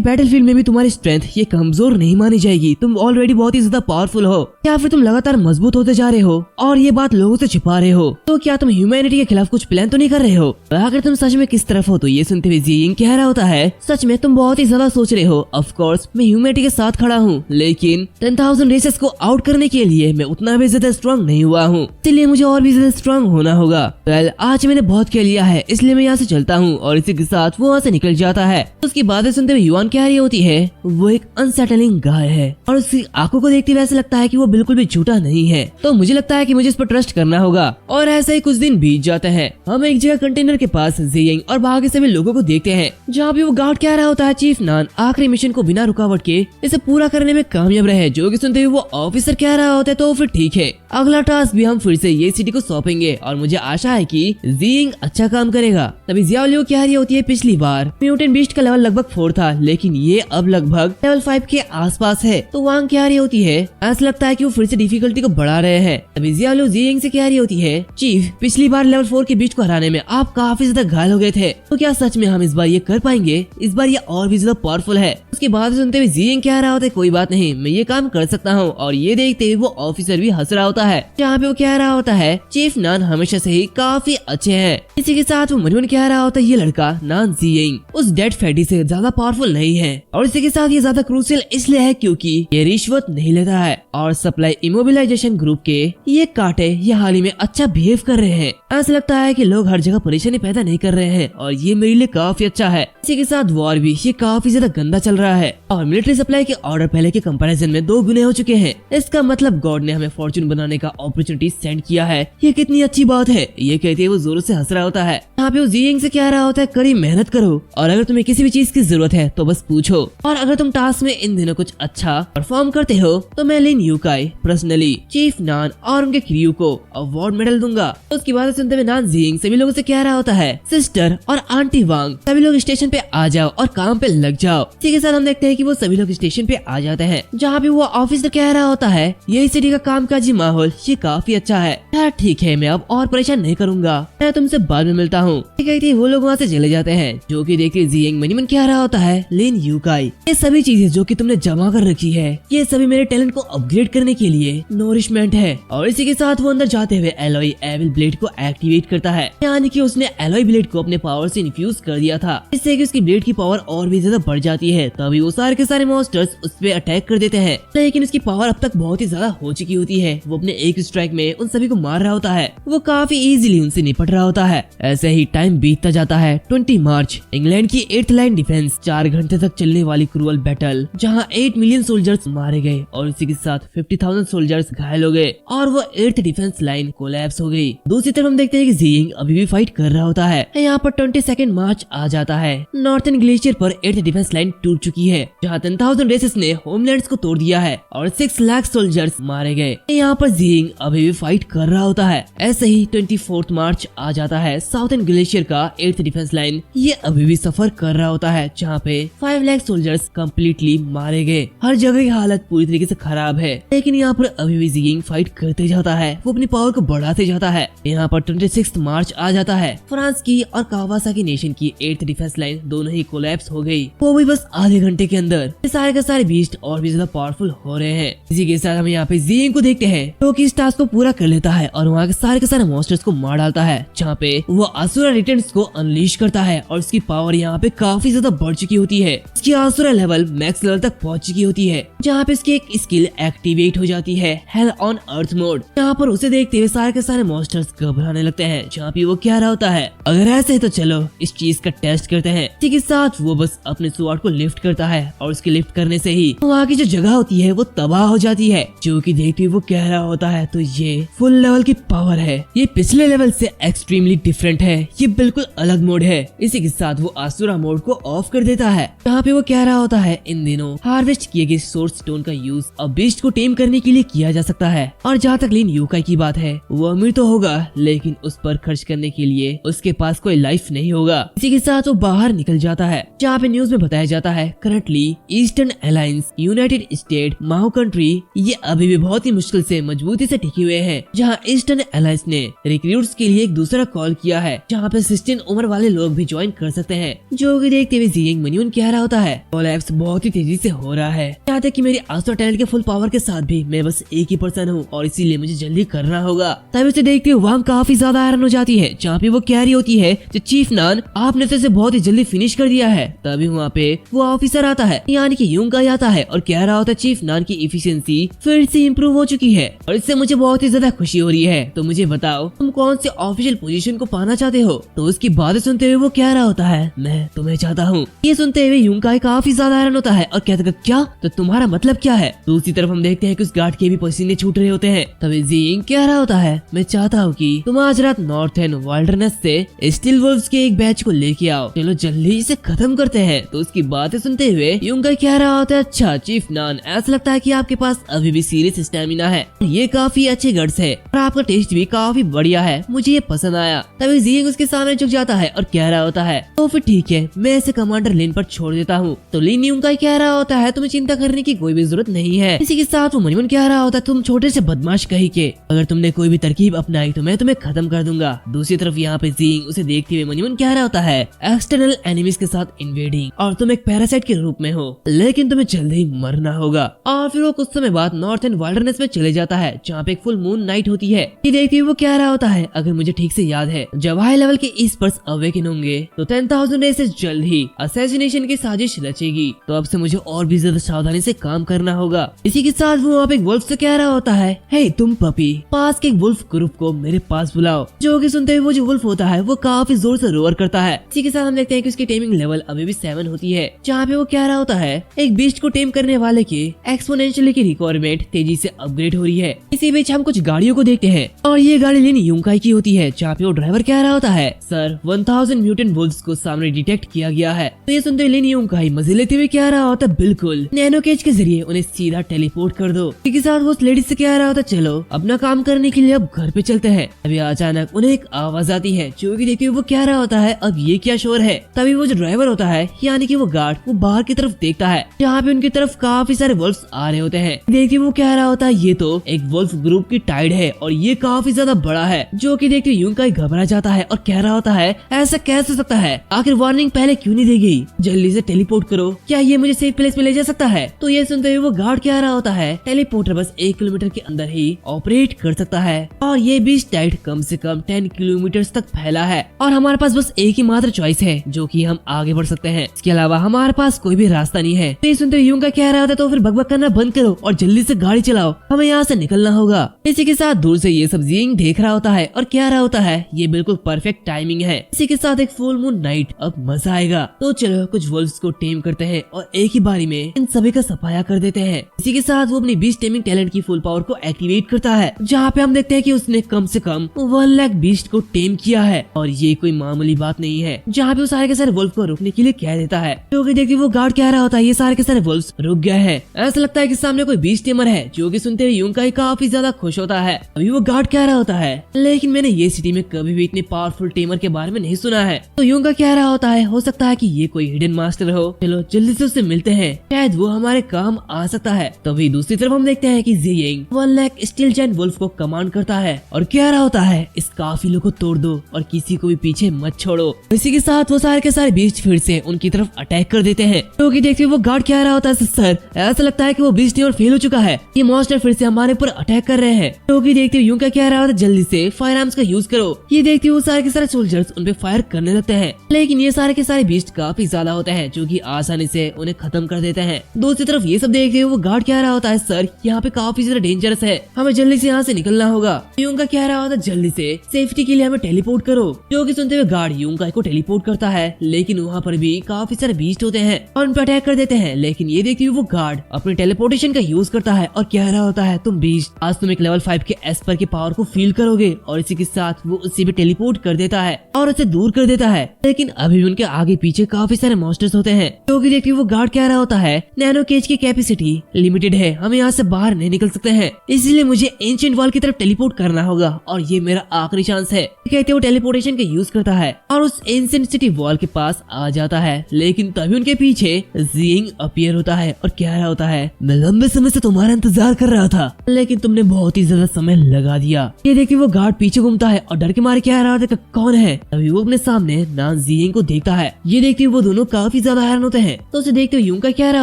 बैटलफील्ड में भी तुम्हारी स्ट्रेंथ ये कमजोर नहीं मानी जाएगी। तुम ऑलरेडी बहुत ही ज्यादा पावरफुल हो, या फिर तुम लगातार मजबूत होते जा रहे हो और ये बात लोगों से छिपा रहे हो? तो क्या तुम ह्यूमैनिटी के खिलाफ कुछ प्लान तो नहीं कर रहे हो? आखिर तुम सच में किस तरफ हो? तो ये सुनते हुए जियिंग कह रहा होता है, सच में तुम बहुत ही ज्यादा सोच रहे हो। ऑफ कोर्स मैं ह्यूमैनिटी के साथ खड़ा हूँ, लेकिन 10,000 रेसेस को आउट करने के लिए मैं उतना भी ज्यादा स्ट्रॉन्ग नहीं हुआ हूँ, इसलिए मुझे और भी ज्यादा स्ट्रॉन्ग होना होगा। वेल, आज मैंने बहुत खेल लिया है, इसलिए मैं यहाँ से चलता हूँ। और इसी के साथ वो वहाँ से निकल जाता है। उसकी बातें सुनते हुए युआन कह रही होती है, वो एक अनसेटलिंग गाय है और उसकी आंखों को देखते हुए ऐसा लगता है कि वो बिल्कुल भी झूठा नहीं है। तो मुझे लगता है कि मुझे इस पर ट्रस्ट करना होगा। और ऐसे ही कुछ दिन बीत जाते हैं। हम एक जगह कंटेनर के पास जियिंग और बाकी सभी लोगों को देखते हैं, जहाँ भी वो गार्ड कह रहा होता है, चीफ नान आखिरी मिशन को बिना रुकावट के इसे पूरा करने में कामयाब रहे। जो कि सुनते हुए वो ऑफिसर कह रहा होता है, तो फिर ठीक है, अगला टास्क भी हम फिर से ये सिटी को सौंपेंगे और मुझे आशा है कि जियिंग अच्छा काम करेगा। तभी जियाओलियो कह रही होती है, पिछली बार म्यूटेंट बीस्ट का लेवल लगभग 4 था, लेकिन ये अब लगभग लेवल 5 के आसपास है। तो वांग कह रही होती है, ऐसा लगता है कि वो फिर से डिफिकल्टी को बढ़ा रहे हैं। तभी जियाओलियो जियिंग से कह रही होती है, चीफ, पिछली बार लेवल 4 के बीस्ट को हराने में आप काफी ज्यादा घायल हो गए थे, तो क्या सच में हम इस बार ये कर पाएंगे? इस बार ये और भी ज्यादा पावरफुल है। उसकी बात सुनते हुए जियिंग कह रहा होता है, कोई बात नहीं, मैं ये काम कर सकता हूँ। और ये देखते हुए वो ऑफिसर भी हंस रहा होता है, जहाँ पे वो कह रहा होता है, चीफ नान हमेशा से ही काफी अच्छे हैं। इसी के साथ वो मनमन कह रहा होता है, ये लड़का नान जियिंग उस डेड फैटी से ज्यादा पावरफुल नहीं है। और इसी के साथ ये ज्यादा क्रूशियल इसलिए है क्योंकि ये रिश्वत नहीं लेता है और सप्लाई इमोबिलाइजेशन ग्रुप के ये कांटे ये हाल ही में अच्छा बिहेव कर रहे हैं। ऐसा लगता है कि लोग हर जगह परेशानी पैदा नहीं कर रहे हैं और ये मेरे लिए काफी अच्छा है। इसी के साथ वॉर भी ये काफी ज्यादा गंदा चल रहा है और मिलिट्री सप्लाई के ऑर्डर पहले के कंपैरिजन में 2 गुने हो चुके हैं। इसका मतलब गॉड ने हमें फॉर्चून बनाने का अपॉर्चुनिटी सेंड किया है। ये कितनी अच्छी बात है। ये कहते हुए वो जोरों से हंस रहा होता है। यहाँ पे वो जियिंग से कह रहा होता है, कड़ी मेहनत करो और अगर तुम्हें किसी भी चीज की जरूरत है तो बस पूछो। और अगर तुम टास्क में इन दिनों कुछ अच्छा परफॉर्म करते हो तो मैं लिन यूकाई पर्सनली चीफ नान और उनके क्रू को अवार्ड मेडल दूंगा। तो उसकी बातें सुनते हुए नान जियिंग सभी लोगों से कह रहा होता है, सिस्टर और आंटी वांग सभी लोग स्टेशन पे आ जाओ और काम पे लग जाओ। इसी के साथ हम देखते हैं कि वो सभी लोग स्टेशन पे आ जाते हैं, जहाँ पे वो ऑफिसर कह रहा होता है, ये सिटी का कामकाजी माहौल ये काफी अच्छा है। यार ठीक है, मैं अब और परेशान नहीं करूंगा, मैं तुमसे बाद में मिलता हूँ। वो लोग वहाँ से चले जाते हैं। जो कि देखिए जियिंग मनी मन कह रहा होता है, लिन यूकाई ये सभी चीजें जो कि तुमने जमा कर रखी है ये सभी मेरे टैलेंट को अपग्रेड करने के लिए नोरिशमेंट है। और इसी के साथ वो अंदर जाते हुए एलॉय एविल ब्लेड को एक्टिवेट करता है, यानी कि उसने एलॉय ब्लेड को अपने पावर से इन्फ्यूज कर दिया था, इससे कि उसकी ब्लेड की पावर और भी ज्यादा बढ़ जाती है। तभी वो सारे के सारे मॉन्स्टर्स उस पे अटैक कर देते हैं, लेकिन उसकी पावर अब तक बहुत ही ज्यादा हो चुकी होती है। वो अपने एक स्ट्राइक में उन सभी को मार रहा होता है। वो काफी इजीली उनसे निपट रहा होता है। ऐसे ही टाइम बीतता जाता है। 20 मार्च इंग्लैंड की 8th लाइन डिफेंस 4 घंटे तक चलने वाली क्रूअल बैटल, जहां 8 मिलियन सोल्जर्स मारे गए और इसी के साथ 50,000 सोल्जर्स घायल हो गए और वो 8th डिफेंस लाइन कोलैप्स हो गई। दूसरी तरफ हम देखते हैं कि जियिंग अभी भी फाइट कर रहा होता है। यहाँ पर 22 मार्च आ जाता है। नॉर्थर्न ग्लेशियर पर 8th डिफेंस लाइन टूट चुकी है, जहाँ 10,000 रेसेस ने होमलैंड्स को तोड़ दिया है और 6 लाख सोल्जर्स मारे गए। यहाँ पर जियिंग अभी भी फाइट कर रहा होता है। ऐसे ही 24 मार्च आ जाता है। साउथर्न ग्लेशियर का 8th डिफेंस लाइन ये अभी भी सफर कर रहा होता है, जहाँ पे 5 लाख सोल्जर्स कम्प्लीटली मारे गए। हर जगह की हालत पूरी तरीके से खराब है। है, लेकिन यहाँ पर अभी भी ज़ियिंग फाइट करते जाता है, वो अपनी पावर को बढ़ाते जाता है। यहाँ पर 26 मार्च आ जाता है। फ्रांस की और कावासाकी नेशन की 8th डिफेंस लाइन दोनों ही कोलैप्स हो गई, वो भी बस आधे घंटे के अंदर। सारे के सारे बीस्ट और भी ज्यादा पावरफुल हो रहे हैं। इसी के साथ हम यहाँ पे ज़ियिंग को देखते हैं, जो कि इस टास्क को पूरा कर लेता है और वहाँ के सारे मॉन्स्टर्स को मार डालता है, जहाँ पे वो असुरा रिटर्न्स को अनलीश करता है और उसकी पावर यहाँ पे काफी ज्यादा बढ़ चुकी होती है। इसकी असुरा लेवल मैक्स लेवल तक पहुंच चुकी होती है, जहाँ पे इसकी एक स्किल एक्टिवेट हो जाती है, हेल ऑन अर्थ मोड। यहाँ पर उसे देखते हुए सारे के सारे मॉन्स्टर्स घबराने लगते हैं, जहाँ पे वो कह रहा होता है अगर ऐसे है तो चलो इस चीज का टेस्ट करते हैं। इसी के साथ वो बस अपने स्वॉर्ड को लिफ्ट करता है और उसके लिफ्ट करने से ही वहाँ की जो जगह होती है वो तबाह हो जाती है, जो कि देखते हुए वो कह रहा होता है तो ये फुल लेवल की पावर है, ये पिछले लेवल से एक्सट्रीमली डिफरेंट है, ये बिल्कुल अलग मोड है। इसी के साथ वो आसुरा मोड को ऑफ कर देता है, जहाँ पे वो कह रहा होता है इन दिनों हार्वेस्ट किए गए सोर्स स्टोन का यूज अब बीस्ट को टेम करने के लिए किया जा सकता है। और जहाँ तक लिन यूकाई की बात है, वो अमीर तो होगा लेकिन उस पर खर्च करने के लिए उसके पास कोई लाइफ नहीं होगा। इसी के साथ वो बाहर निकल जाता है, जहाँ पे न्यूज में बताया जाता है currently eastern alliance, united state, Mao country ये अभी भी बहुत ही मुश्किल से मजबूती से टिके हुए हैं। जहाँ ईस्टर्न अलायंस ने रिक्रूट्स के लिए एक दूसरा कॉल किया है, जहाँ पे 16 उम्र वाले लोग भी ज्वाइन कर सकते हैं, जो कि देखते हुए ज़ियिंग मन्यून कह रहा होता है कोलैप्स बहुत ही तेजी से हो रहा है, यहाँ तक कि मेरी आस्ट्रा टैलेंट के फुल पावर के साथ भी मैं बस एक ही पर्सन हूँ और इसीलिए मुझे जल्दी करना होगा। तभी उसे देखते हुए वांग काफी ज्यादा हैरान हो जाती है, जहाँ पे वो कह रही होती है जो चीफ नान आपने तो इसे बहुत ही जल्दी फिनिश कर दिया है। तभी वहाँ पे वो ऑफिसर आता है, यानी कि यूंग आता है और कह रहा होता है चीफ नान की इफिशियंसी फिर से इम्प्रूव हो चुकी है और इससे मुझे बहुत ही ज्यादा खुशी हो रही है, तो मुझे बताओ तुम कौन से ऑफिशियल पोजीशन को पाना चाहते हो। तो उसकी बातें सुनते हुए वो कह रहा होता है मैं तुम्हें चाहता हूँ। ये सुनते हुए यूंग काफी ज्यादा हैरान होता है और कहता है क्या, तो तुम्हारा मतलब क्या है। दूसरी तरफ हम देखते हैं कि उस गार्ड के भी पसीने छूट रहे होते हैं। तभी ज़ियिंग कह रहा होता है मैं चाहता हूँ कि तुम आज रात नॉर्थर्न वाइल्डरनेस से स्टील वुल्व्स के एक बैच को लेके आओ, चलो जल्दी इसे खत्म करते हैं। तो उसकी बातें सुनते हुए यूंग कह रहा होता है अच्छा चीफ नान, ऐसा लगता है कि आपके पास अभी भी सीरियस स्टैमिना है, ये काफी अच्छे गट्स है और आपका टेस्ट भी काफी बढ़िया है, मुझे ये पसंद आया। तभी ज़ियिंग उसके सामने झुक जाता है और कह रहा होता है तो फिर ठीक है मैं इसे कमांडर लिन पर छोड़ देता हूँ। तो लिन यूंग कह रहा होता है तुम्हें चिंता करने की कोई भी जरूरत नहीं है। इसी के साथ वो मनीमन कह रहा होता है तुम छोटे से बदमाश कहीं के, अगर तुमने कोई भी तरकीब अपनाई तो मैं तुम्हें खत्म कर दूंगा। दूसरी तरफ यहाँ पे ज़ियिंग उसे देखते हुए मनीमन कह रहा होता है एक्सटर्नल एनिमीज के साथ इन्वेडिंग और तुम एक पैरासाइट के रूप में हो, लेकिन तुम्हें जल्द ही मरना होगा। और फिर वो कुछ समय बाद नॉर्थर्न वाइल्डरनेस में चले जाता है, जहाँ पे एक फुल मून नाइट होती है। ये देखते हुए वो कह रहा होता है अगर मुझे ठीक से याद है जब हाई लेवल के स्पर्स अवेकन होंगे तो 10,000 रेसेस जल्द ही असैसिनेशन की साजिश रचेगी, तो अब से मुझे और भी ज्यादा सावधानी से काम करना होगा। इसी के साथ वो वहाँ पे एक वुल्फ से कह रहा होता है हे तुम पपी, पास के एक वुल्फ ग्रुप को मेरे पास बुलाओ। जो कि सुनते हुए वो जो वुल्फ होता है वो काफी जोर से रोअर करता है। इसी के साथ हम देखते हैं कि उसकी टेमिंग लेवल अभी भी 7 होती है, जहाँ पे वो कह रहा होता है एक बीस्ट को टेम करने वाले की एक्सपोनेंशियली की रिक्वायरमेंट तेजी से अपग्रेड हो रही है। इसी बीच हम कुछ गाड़ियों को देखते हैं और ये गाड़ी लिन यूंकाई की होती है, जहाँ पे वो ड्राइवर कह रहा होता है सर 1000 म्यूटेंट वुल्व्स को सामने डिटेक्ट किया गया है। तो ये सुनते हुए लिन यूंकाई मजे लेते हुए कह रहा होता है बिल्कुल नैनो केज के जरिए उन्हें सीधा टेलीपोर्ट कर दो। इसके साथ वो उस लेडी से कह रहा होता चलो अपना काम करने के लिए अब घर पे चलते हैं। अभी अचानक उन्हें एक आवाज आती है, जो कि देखते हुए वो कह रहा होता है अब ये क्या शोर है। तभी वो जो ड्राइवर होता है यानी कि वो गार्ड वो बाहर की तरफ देखता है, जहाँ पे उनकी तरफ काफी सारे वुल्व्स आ रहे होते हैं। देखिए वो कह रहा होता है ये तो एक वुल्फ ग्रुप की टाइड है और ये काफी ज्यादा बड़ा है। जो कि देखते यूंकाई घबरा जाता है और कह रहा होता है ऐसा कैसे हो सकता है, आखिर वार्निंग पहले क्यों नहीं दी गई, जल्दी से टेलीपोर्ट करो, क्या ये मुझे सेफ प्लेस में ले जा सकता है। तो ये सुनते हुए वो गार्ड कह रहा होता है टेलीपोर्टर बस 1 किलोमीटर के अंदर ही ऑपरेट कर सकता है और ये बीस्ट टाइड कम से कम 10 किलोमीटर तक फैला है और हमारे पास बस एक ही मात्र चॉइस है जो कि हम आगे बढ़ सकते हैं, इसके अलावा हमारे पास कोई भी रास्ता नहीं है। तो ये सुनते हुए यूंगा कह रहा होता है तो फिर बकबक करना बंद करो और जल्दी से गाड़ी चलाओ, हमें यहाँ से निकलना होगा। इसी के साथ दूर से ये सब ज़ियिंग देख रहा होता है और कह रहा होता है ये बिल्कुल परफेक्ट टाइमिंग है, इसी के साथ एक फुल मून नाइट, अब मजा आएगा। तो चलो कुछ वुल्व्स को टेम करते हैं और एक ही बारी में इन सभी का सफाया कर देते हैं। इसी के साथ वो अपनी बीस्ट टेमिंग टैलेंट की फुल पावर को एक्टिवेट करता है, जहाँ पे हम देखते हैं कि उसने कम से कम 1 लाख बीस्ट को टेम किया है और ये कोई मामूली बात नहीं है। जहाँ पे वो सारे के सारे वुल्फ को रुकने के लिए कह देता है, जो कि देखते वो गार्ड कह रहा होता है ये सारे के सारे वुल्व्स रुक गए हैं, ऐसा लगता है कि सामने कोई बीस्ट टेमर है। जो कि सुनते हुए यूंकाई काफी ज्यादा खुश होता है। अभी वो गार्ड कह रहा होता है लेकिन मैंने ये सिटी में कभी भी इतने पावरफुल टेमर के बारे में नहीं सुना है। तो यूंगा कह रहा होता है हो सकता है कि ये कोई हिडन मास्टर हो, चलो जल्दी से उससे मिलते हैं, शायद वो हमारे काम आ सकता है। तभी दूसरी तरफ हम देखते हैं कि ज़ियिंग 1 लाख स्टील जायंट वुल्फ को कमांड करता है और कह रहा होता है इस काफिले को तोड़ दो और किसी को भी पीछे मत छोड़ो। इसी के साथ वो सारे के सारे बीस्ट फिर से उनकी तरफ अटैक कर देते हैं। क्योंकि देखते हुए वो गार्ड कह रहा होता है सर ऐसा लगता है कि वो बीस्ट और फेल हो चुका है, ये मॉन्स्टर फिर से हमारे ऊपर अटैक कर रहे हैं। क्योंकि देखते हुए यूं का कह रहा होता है जल्दी से फायर आर्म्स का यूज करो। ये देखते हुए वो सारे के सारे सोल्जर्स उन पे फायर करने लगते हैं, लेकिन ये सारे के सारे बीस्ट काफी ज्यादा होते हैं जो कि आसानी से उन्हें खत्म कर देते हैं। दूसरी तरफ ये सब देखते हुए वो गार्ड कह रहा होता है सर यहाँ पे काफी ज्यादा डेंजरस है, हमें जल्दी से यहाँ से निकलना होगा। यूं का कह रहा होता है जल्दी से सेफ्टी के लिए हमें टेलीपोर्ट करो। जो कि सुनते हुए गार्ड यूं का को टेलीपोर्ट करता है, लेकिन वहाँ पर भी काफी सारे बीस्ट होते हैं और उन पे अटैक कर देते हैं। लेकिन ये देखते हुए वो गार्ड अपने टेलीपोर्टेशन का यूज करता है और कह रहा होता है तुम बीस्ट आज तुम एक लेवल 5 के एस्पर के पावर को फील करोगे, और इसी के साथ वो उसी पे टेलीपोर्ट कर देता है और उसे दूर कर देता है। लेकिन अभी भी उनके आगे पीछे काफी सारे मॉन्स्टर्स होते हैं। क्योंकि देखते हुए वो गार्ड कह रहा होता है नैनो केज की कैपेसिटी लिमिटेड है, हम यहाँ से बाहर नहीं निकल सकते हैं, इसलिए मुझे एंशिएंट वॉल की तरफ टेलीपोर्ट करना होगा और ये मेरा आखिरी चांस है। कहते वो टेलीपोर्टेशन का यूज करता है और उस एंशिएंट सिटी वॉल के पास आ जाता है। लेकिन तभी उनके पीछे ज़ियिंग अपीयर होता है और कह रहा होता है मैं लंबे समय से तुम्हारा इंतजार कर रहा था, लेकिन तुमने बहुत ही ज्यादा समय लगा दिया। ये देखते वो गार्ड पीछे घूमता है और डर के मारे कह रहा होता है कौन है। तभी वो अपने सामने नान ज़ियिंग को देखता है। ये देखते हुए वो दोनों काफी ज्यादा हैरान होते हैं। तो उसे देखते हुए यूं का कह रहा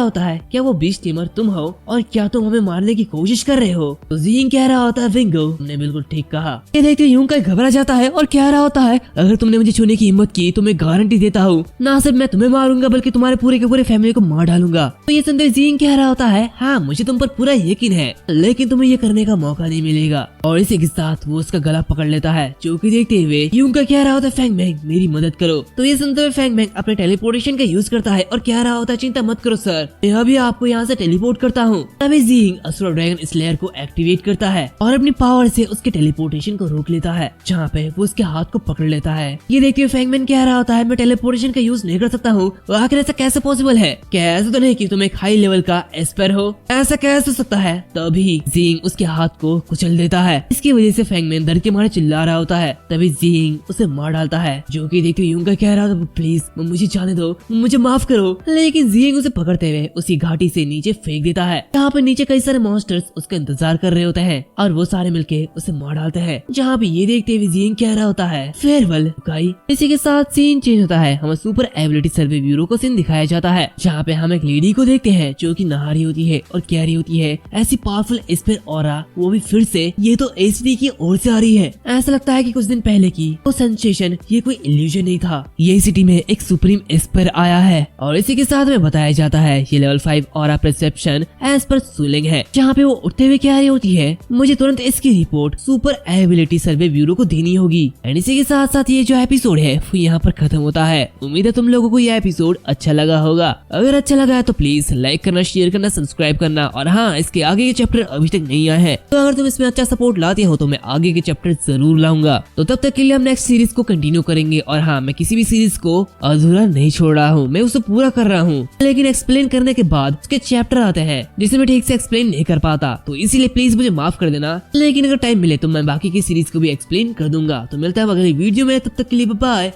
होता है क्या वो बीस्ट टीमर तुम हो और क्या तुम हमें मारने की कोशिश कर रहे हो। तो ज़ियिंग कह रहा होता है विंगो तुमने बिल्कुल ठीक कहा। ये देखते यूं का घबरा जाता है और कह रहा होता है अगर तुमने मुझे छूने की हिम्मत की तो मैं गारंटी देता हूँ ना सिर्फ मैं तुम्हें मारूंगा बल्कि तुम्हारे पूरे के पूरे फैमिली को मार डालूंगा। तो ये सुनते ज़ियिंग कह रहा होता है हाँ मुझे तुम पर पूरा यकीन है, लेकिन तुम्हें ये करने का मौका नहीं मिलेगा। और इसी के साथ वो उसका गला पकड़ लेता है। जो कि देखते हुए यूं का कह रहा होता है फैंग मैंग मेरी मदद करो। तो ये सुनते हुए फैंग मैंग अपने टेलीपोर्टेशन का यूज करता है और कह रहा होता है चिंता मत करो सर, मैं अभी आपको यहाँ से टेलीपोर्ट करता हूँ। तभी ज़ियिंग असुर ड्रैगन स्लेयर को एक्टिवेट करता है और अपनी पावर से उसके टेलीपोर्टेशन को रोक लेता है, जहाँ पे वो उसके हाथ को पकड़ लेता है। ये देखते हुए फैंग मैंग कह रहा होता है मैं टेलीपोर्टेशन का यूज नहीं कर सकता हूँ, आखिर ऐसा कैसे पॉसिबल है, क्या ऐसा तो नहीं कि तुम एक हाई लेवल का एस्पर हो, ऐसा कैसे हो सकता है। तभी ज़ियिंग उसके हाथ को कुचल देता है। इसकी वजह से फैंग मैन डर के मारे चिल्ला रहा होता है। तभी ज़ियिंग उसे मार डालता है। जो कि देखते यूं का कह रहा था प्लीज मुझे जाने दो, मुझे माफ करो। लेकिन ज़ियिंग उसे पकड़ते हुए उसी घाटी से नीचे फेंक देता है। यहाँ पे नीचे कई सारे मॉन्स्टर्स उसका इंतजार कर रहे होते हैं और वो सारे मिलके उसे मार डालते हैं। जहाँ पे ये देखते हुए ज़ियिंग कह रहा होता है फेयरवेल गाई। इसी के साथ सीन चेंज होता है। हमें सुपर एबिलिटी सर्वे ब्यूरो को सीन दिखाया जाता है, जहाँ पे हम एक लेडी को देखते हैं जो कि नहा रही होती है और कह रही होती है ऐसी पावरफुल स्पेयर ऑरा, वो भी फिर से ये तो एचडी की ओर से आ रही है। ऐसा लगता है कि कुछ दिन पहले की वो सेंसेशन ये कोई इल्यूजन नहीं था, ये सिटी में एक सुप्रीम स्पेयर आया है। और इसी के साथ में बताया जाता है ये level 5 aura perception as per सुलिंग है, जहाँ पे वो उठते हुए कह रही होती है मुझे तुरंत इसकी रिपोर्ट सुपर एबिलिटी सर्वे ब्यूरो को देनी होगी। एंड इसी के साथ साथ ये जो एपिसोड है वो यहाँ पर खत्म होता है। उम्मीद है तुम लोगों को ये एपिसोड अच्छा लगा होगा। अगर अच्छा लगा है तो प्लीज लाइक करना, शेयर करना, सब्सक्राइब करना। और हाँ, इसके आगे के चैप्टर अभी तक नहीं आए हैं, तो अगर तुम इसमें अच्छा सपोर्ट लाते हो तो मैं आगे के चैप्टर जरूर लाऊंगा। तो तब तक के लिए हम नेक्स्ट सीरीज को कंटिन्यू करेंगे। और हाँ, मैं किसी भी सीरीज को अधूरा नहीं छोड़ रहा हूँ, मैं उसे पूरा कर रहा हूँ, लेकिन एक्सप्लेन करने के बाद उसके चैप्टर आते हैं जिसे मैं ठीक से एक्सप्लेन नहीं कर पाता, तो इसीलिए प्लीज मुझे माफ कर देना। लेकिन अगर टाइम मिले तो मैं बाकी की सीरीज को भी एक्सप्लेन कर दूंगा। तो मिलता है अगली वीडियो में, तब तक के लिए बाय।